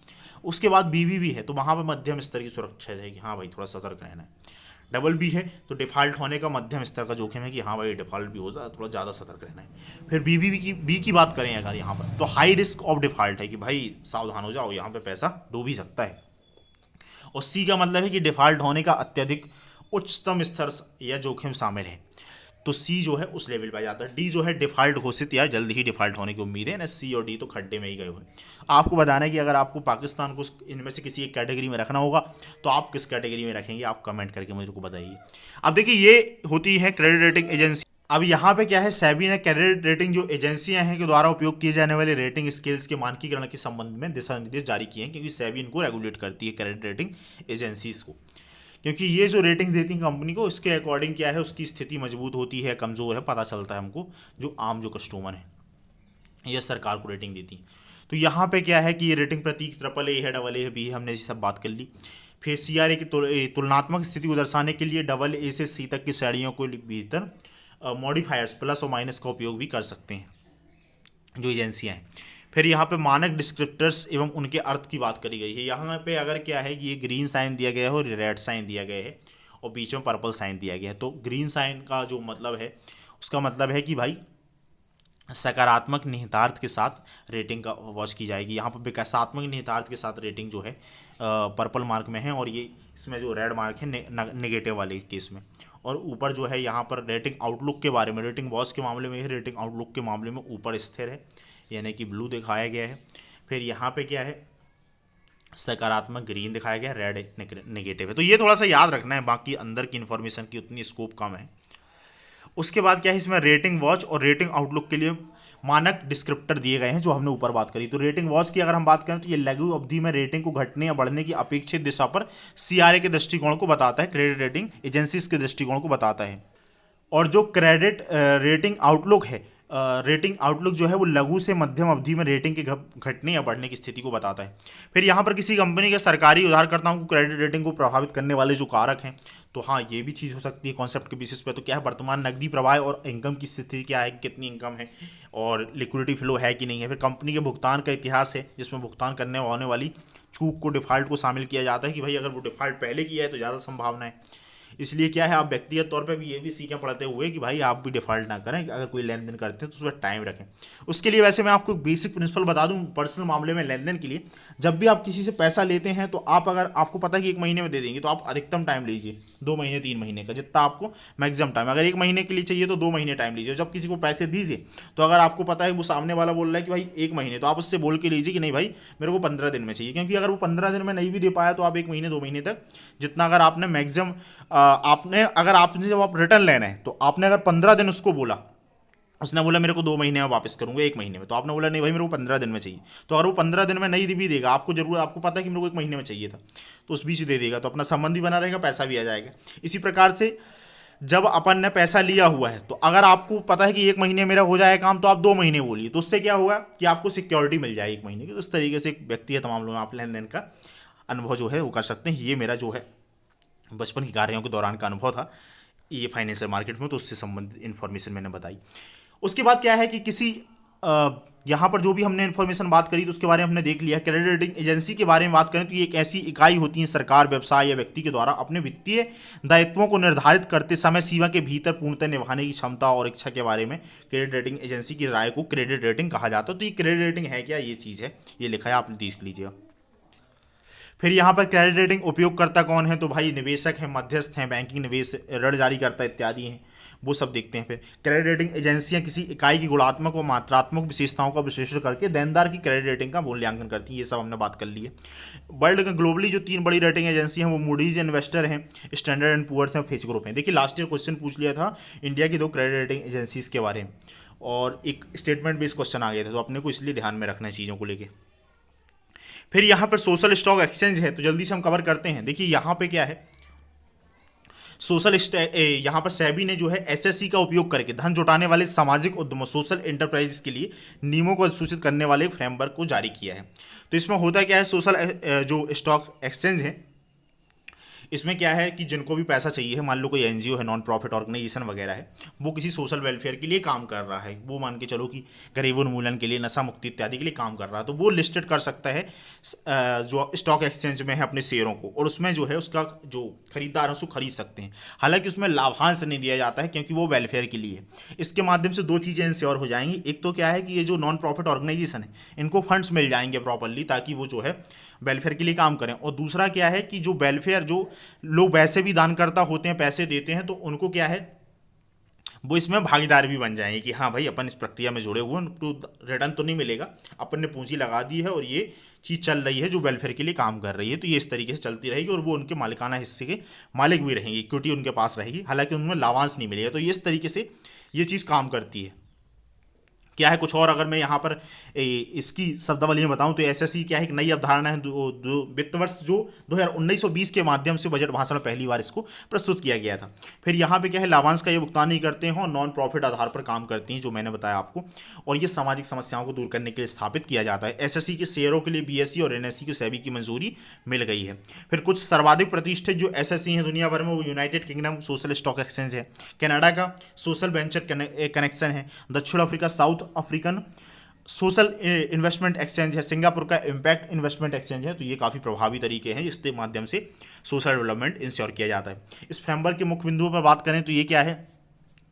उसके बाद बीबी भी है तो वहाँ पे मध्यम स्तर की सुरक्षा है कि हाँ भाई थोड़ा सतर्क रहना है। डबल बी है तो डिफ़ॉल्ट होने का मध्यम स्तर का जोखिम है कि हाँ भाई डिफ़ॉल्ट भी हो जाए, थोड़ा ज़्यादा सतर्क रहना है। फिर बी की बात करें अगर यहाँ पर तो हाई रिस्क ऑफ डिफ़ॉल्ट है कि भाई सावधान हो जाओ, यहाँ पे पैसा डूब ही सकता है। और सी का मतलब है कि डिफ़ॉल्ट होने का अत्यधिक उच्चतम स्तर या जोखिम शामिल है, तो सी जो है उस लेवल पर जाता है। डी जो है डिफ़ॉल्ट घोषित या जल्द ही डिफ़ॉल्ट होने की उम्मीद है ना, सी और डी तो खड्डे में ही गए हुए हैं। आपको बताना है कि अगर आपको पाकिस्तान को इनमें से किसी एक कैटेगरी में रखना होगा तो आप किस कैटेगरी में रखेंगे, आप कमेंट करके मुझे को बताइए। अब देखिए ये होती है क्रेडिट रेटिंग एजेंसी। अब यहाँ पे क्या है, सेबी ने क्रेडिट रेटिंग जो एजेंसियां हैं के द्वारा उपयोग किए जाने वाले रेटिंग स्केल्स के मानकीकरण के संबंध में दिशा निर्देश जारी किए हैं, क्योंकि सेबी इनको रेगुलेट करती है क्रेडिट रेटिंग एजेंसीज को। क्योंकि ये जो रेटिंग देती है कंपनी को, इसके अकॉर्डिंग क्या है उसकी स्थिति मजबूत होती है, कमज़ोर है, पता चलता है हमको, जो आम जो कस्टमर है या सरकार को रेटिंग देती है। तो यहाँ पे क्या है कि ये रेटिंग प्रतीक ट्रिपल ए है, डबल ए है, बी है, हमने ये सब बात कर ली। फिर सीआरए की तुलनात्मक स्थिति को दर्शाने के लिए डबल ए से सी तक की श्रेणियों को भीतर मॉडिफायर्स प्लस और माइनस का उपयोग भी कर सकते हैं जो एजेंसियाँ हैं। फिर यहाँ पे मानक डिस्क्रिप्टर्स एवं उनके अर्थ की बात करी गई है। यहाँ पे अगर क्या है कि ये ग्रीन साइन दिया गया है और रेड साइन दिया गया है और बीच में पर्पल साइन दिया गया है। तो ग्रीन साइन का जो मतलब है उसका मतलब है कि भाई सकारात्मक निहितार्थ के साथ रेटिंग का वॉच की जाएगी। यहाँ पर विकासात्मक निहितार्थ के साथ रेटिंग जो है पर्पल मार्क में है, और ये इसमें जो रेड मार्क है नेगेटिव वाले केस में। और ऊपर जो है यहाँ पर रेटिंग आउटलुक के बारे में, रेटिंग वॉच के मामले में है, रेटिंग आउटलुक के मामले में ऊपर स्थिर है, यानी कि ब्लू दिखाया गया है। फिर यहाँ पे क्या है, सकारात्मक ग्रीन दिखाया गया है, रेड नेगेटिव है। तो ये थोड़ा सा याद रखना है, बाकी अंदर की इन्फॉर्मेशन की उतनी स्कोप कम है। उसके बाद क्या है, इसमें रेटिंग वॉच और रेटिंग आउटलुक के लिए मानक डिस्क्रिप्टर दिए गए हैं जो हमने ऊपर बात करी। तो रेटिंग वॉच की अगर हम बात करें तो ये लघु अवधि में रेटिंग को घटने या बढ़ने की अपेक्षित दिशा पर सीआरए के दृष्टिकोण को बताता है, क्रेडिट रेटिंग एजेंसीज के दृष्टिकोण को बताता है। और जो क्रेडिट रेटिंग आउटलुक है, रेटिंग आउटलुक जो है वो लघु से मध्यम अवधि में रेटिंग के घटने या बढ़ने की स्थिति को बताता है। फिर यहाँ पर किसी कंपनी के सरकारी उधारकर्ताओं को क्रेडिट रेटिंग को प्रभावित करने वाले जो कारक हैं, तो हाँ ये भी चीज़ हो सकती है कॉन्सेप्ट के बेसिस पे। तो क्या है, वर्तमान नकदी प्रवाह और इनकम की स्थिति क्या है, कितनी इनकम है और लिक्विडिटी फ्लो है कि नहीं है। फिर कंपनी के भुगतान का इतिहास है, जिसमें भुगतान करने होने वाली चूक को डिफ़ॉल्ट को शामिल किया जाता है कि भाई अगर वो डिफ़ॉल्ट पहले किया है तो ज़्यादा संभावना है। इसलिए क्या है, आप व्यक्तिगत तौर पे भी ये भी सीखें पढ़ते हुए कि भाई आप भी डिफॉल्ट ना करें, अगर कोई लेन देन करते हैं तो उसमें टाइम रखें। उसके लिए वैसे मैं आपको एक बेसिक प्रिंसिपल बता दूं पर्सनल मामले में लेन देन के लिए, जब भी आप किसी से पैसा लेते हैं तो आप, अगर आपको पता है कि 1 महीने में दे देंगे, तो आप अधिकतम टाइम लीजिए 2 महीने 3 महीने का, जितना आपको मैक्सिमम टाइम। अगर 1 महीने के लिए चाहिए तो 2 महीने टाइम लीजिए। जब किसी को पैसे दीजिए तो अगर आपको पता है वो सामने वाला बोल रहा है कि भाई 1 महीने, तो आप उससे बोल के लीजिए कि नहीं भाई मेरे को 15 दिन में चाहिए, क्योंकि अगर वो 15 दिन में नहीं भी दे पाया तो आप 1 महीने 2 महीने तक जितना, अगर आपने मैक्सिमम आपने जब आप रिटर्न लेना है तो आपने अगर 15 दिन उसको बोला, उसने बोला मेरे को 2 महीने में वापस करूंगा 1 महीने में, तो आपने बोला नहीं भाई मेरे को 15 दिन में चाहिए, तो अगर वो 15 दिन में नहीं भी देगा, आपको जरूर, आपको पता है कि मेरे को 1 महीने में चाहिए था, तो उस बीच दे देगा, तो अपना संबंध भी बना रहेगा, पैसा भी आ जाएगा। इसी प्रकार से जब अपन ने पैसा लिया हुआ है तो अगर आपको पता है कि 1 महीने मेरा हो जाएगा काम, तो आप 2 महीने बोलिए, तो उससे क्या होगा कि आपको सिक्योरिटी मिल जाएगी 1 महीने की। तो इस तरीके से एक व्यक्तिगत मामलों में आप लेन देन का अनुभव जो है वो कर सकते हैं। ये मेरा जो है बचपन की कार्यों के दौरान का अनुभव था ये फाइनेंशियल मार्केट में, तो उससे संबंधित इन्फॉर्मेशन मैंने बताई। उसके बाद क्या है कि किसी यहाँ पर जो भी हमने इन्फॉर्मेशन बात करी तो उसके बारे में हमने देख लिया। क्रेडिट रेटिंग एजेंसी के बारे में बात करें तो ये एक ऐसी इकाई होती है सरकार, व्यवसाय या व्यक्ति के द्वारा अपने वित्तीय दायित्वों को निर्धारित करते समय सीमा के भीतर पूर्णतः निभाने की क्षमता और इच्छा के बारे में क्रेडिट रेटिंग एजेंसी की राय को क्रेडिट रेटिंग कहा जाता है। तो ये क्रेडिट रेटिंग है क्या, ये चीज़ है, ये लिखा है, आप देख लीजिएगा। फिर यहाँ पर क्रेडिट रेटिंग उपयोगकर्ता कौन है, तो भाई निवेशक हैं, मध्यस्थ हैं, बैंकिंग निवेश ऋण जारी करता इत्यादि हैं, वो सब देखते हैं। फिर क्रेडिट रेटिंग एजेंसियां किसी इकाई की गुणात्मक और मात्रात्मक विशेषताओं का विश्लेषण करके देनदार की क्रेडिट रेटिंग का मूल्यांकन करती हैं। ये सब हमने बात कर ली है। वर्ल्ड में ग्लोबली जो 3 बड़ी रेटिंग एजेंसी हैं वो मूडीज इन्वेस्टर हैं, स्टैंडर्ड एंड पुअर्स हैं, फिच ग्रुप हैं। देखिए लास्ट ईयर क्वेश्चन पूछ लिया था इंडिया की 2 क्रेडिट रेटिंग एजेंसीज के बारे में, और एक स्टेटमेंट बेस्ड क्वेश्चन आ गया था, तो अपने को इसलिए ध्यान में रखना है चीज़ों को लेकर। फिर यहाँ पर सोशल स्टॉक एक्सचेंज है, तो जल्दी से हम कवर करते हैं। देखिए यहाँ पे क्या है, यहाँ पर सेबी ने जो है एसएससी का उपयोग करके धन जुटाने वाले सामाजिक उद्यमों, सोशल एंटरप्राइजेस के लिए नियमों को अधिसूचित करने वाले एक फ्रेमवर्क को जारी किया है। तो इसमें होता क्या है, सोशल जो स्टॉक एक्सचेंज है, इसमें क्या है कि जिनको भी पैसा चाहिए है, मान लो कोई एनजीओ है, नॉन प्रॉफिट ऑर्गेनाइजेशन वगैरह है, वो किसी सोशल वेलफेयर के लिए काम कर रहा है, वो मान के चलो कि गरीब उन्मूलन के लिए, नशा मुक्ति इत्यादि के लिए काम कर रहा है, तो वो लिस्टेड कर सकता है जो स्टॉक एक्सचेंज में है अपने शेयरों को, और उसमें जो है उसका जो खरीदार है उसको खरीद सकते हैं। हालांकि उसमें लाभांश नहीं दिया जाता है क्योंकि वो वेलफेयर के लिए है। इसके माध्यम से 2 चीज़ें इंश्योर हो जाएंगी। एक तो क्या है कि ये जो नॉन प्रॉफिट ऑर्गेनाइजेशन है इनको फंड्स मिल जाएंगे प्रॉपरली, ताकि वो जो है वेलफेयर के लिए काम करें। और दूसरा क्या है कि जो वेलफेयर, जो लोग वैसे भी दानकर्ता होते हैं, पैसे देते हैं, तो उनको क्या है वो इसमें भागीदार भी बन जाएंगे कि हाँ भाई अपन इस प्रक्रिया में जुड़े हुए हैं, तो रिटर्न तो नहीं मिलेगा, अपन ने पूंजी लगा दी है और ये चीज़ चल रही है जो वेलफेयर के लिए काम कर रही है, तो ये इस तरीके से चलती रहेगी और वो उनके मालिकाना हिस्से के मालिक भी रहेंगे, इक्विटी उनके पास रहेगी, हालांकि उनमें लाभांश नहीं मिलेगा। तो ये इस तरीके से ये चीज़ काम करती है। क्या है कुछ और अगर मैं यहाँ पर इसकी शब्दावली में बताऊं तो एसएससी क्या है, एक नई अवधारणा है, वित्त वर्ष जो 2019-20 के माध्यम से बजट भाषण में पहली बार इसको प्रस्तुत किया गया था। फिर यहाँ पे क्या है, लाभांश का ये भुगतान नहीं करते हैं और नॉन प्रॉफिट आधार पर काम करती हैं, जो मैंने बताया आपको, और ये सामाजिक समस्याओं को दूर करने के लिए स्थापित किया जाता है। एसएससी के शेयरों के लिए बीएसई और एनएसई को सेबी की मंजूरी मिल गई है। फिर कुछ सर्वाधिक प्रतिष्ठित जो एसएससी हैं दुनिया भर में, वो United kingdom social stock exchange है, कनाडा का सोशल वेंचर कनेक्शन है, दक्षिण Africa south African social investment exchange है, सिंगापुर का इम्पैक्ट इन्वेस्टमेंट एक्सचेंज है। तो ये काफ़ी प्रभावी तरीके हैं जिसके माध्यम से सोशल डेवलपमेंट इंश्योर किया जाता है। इस फ्रेमवर्क के मुख्य बिंदुओं पर बात करें तो ये क्या है,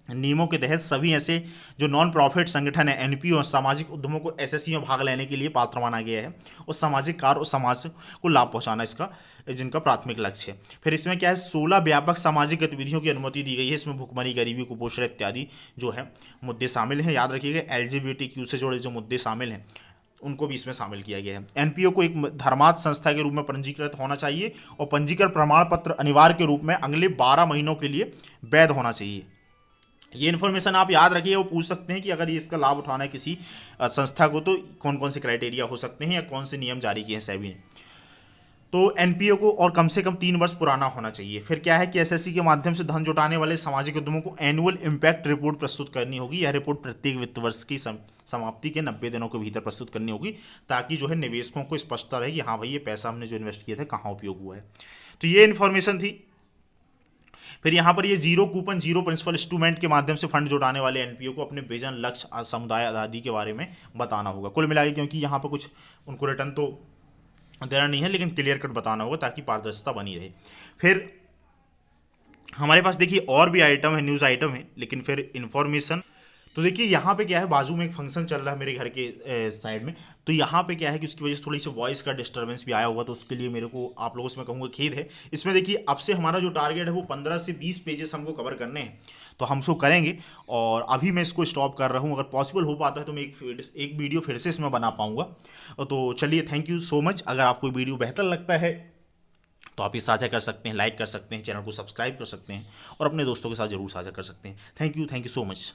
नियमों के तहत सभी ऐसे जो नॉन प्रॉफिट संगठन है, एनपीओ, सामाजिक उद्यमों को एसएससी में भाग लेने के लिए पात्र माना गया है, और सामाजिक कार्य और समाज को लाभ पहुंचाना इसका जिनका प्राथमिक लक्ष्य है। फिर इसमें क्या है, 16 व्यापक सामाजिक गतिविधियों की अनुमति दी गई है। इसमें भुखमरी, गरीबी, कुपोषण इत्यादि जो है मुद्दे शामिल हैं। याद रखिएगा एलजीबीटीक्यू से जुड़े जो मुद्दे शामिल हैं उनको भी इसमें शामिल किया गया है। एनपीओ को एक धर्मार्थ संस्था के रूप में पंजीकृत होना चाहिए और पंजीकरण प्रमाण पत्र अनिवार्य के रूप में अगले 12 महीनों के लिए वैध होना चाहिए। ये इन्फॉर्मेशन आप याद रखिए, वो पूछ सकते हैं कि अगर ये इसका लाभ उठाना है किसी संस्था को तो कौन कौन से क्राइटेरिया हो सकते हैं या कौन से नियम जारी किए हैं सेबी ने। तो एनपीओ को और कम से कम 3 वर्ष पुराना होना चाहिए। फिर क्या है कि एसएससी के माध्यम से धन जुटाने वाले सामाजिक उद्यमों को एनुअल इम्पैक्ट रिपोर्ट प्रस्तुत करनी होगी। यह रिपोर्ट प्रत्येक वित्त वर्ष की समाप्ति के 90 दिनों के भीतर प्रस्तुत करनी होगी, ताकि जो है निवेशकों को स्पष्टता रहे कि हाँ भाई ये पैसा हमने जो इन्वेस्ट किया था कहाँ उपयोग हुआ है। तो ये इन्फॉर्मेशन थी। फिर यहाँ पर ये zero coupon, zero principal instrument के माध्यम से फंड जुटाने वाले एनपीओ को अपने विजन, लक्ष्य, समुदाय आदि के बारे में बताना होगा। कुल मिला के क्योंकि यहाँ पर कुछ उनको रिटर्न तो देना नहीं है, लेकिन क्लियर कट बताना होगा ताकि पारदर्शिता बनी रहे। फिर हमारे पास देखिए और भी आइटम है, न्यूज़ आइटम है, लेकिन फिर इन्फॉर्मेशन। तो देखिए यहाँ पे क्या है, बाजू में एक फंक्शन चल रहा है मेरे घर के साइड में। तो यहाँ पे क्या है कि उसकी वजह से थोड़ी सी वॉइस का डिस्टर्बेंस भी आया होगा, तो उसके लिए मेरे को आप लोगों से मैं कहूँगा खेद है। इसमें देखिए अब से हमारा जो टारगेट है वो 15 से 20 पेजेस हमको कवर करने हैं, तो हम उसको करेंगे। और अभी मैं इसको स्टॉप कर रहा हूँ, अगर पॉसिबल हो पाता है तो मैं एक वीडियो फिर से इसमें बना पाऊँगा। तो चलिए, थैंक यू सो मच। अगर आपको वीडियो बेहतर लगता है तो आप ये साझा कर सकते हैं, लाइक कर सकते हैं, चैनल को सब्सक्राइब कर सकते हैं और अपने दोस्तों के साथ जरूर साझा कर सकते हैं। Thank you so much.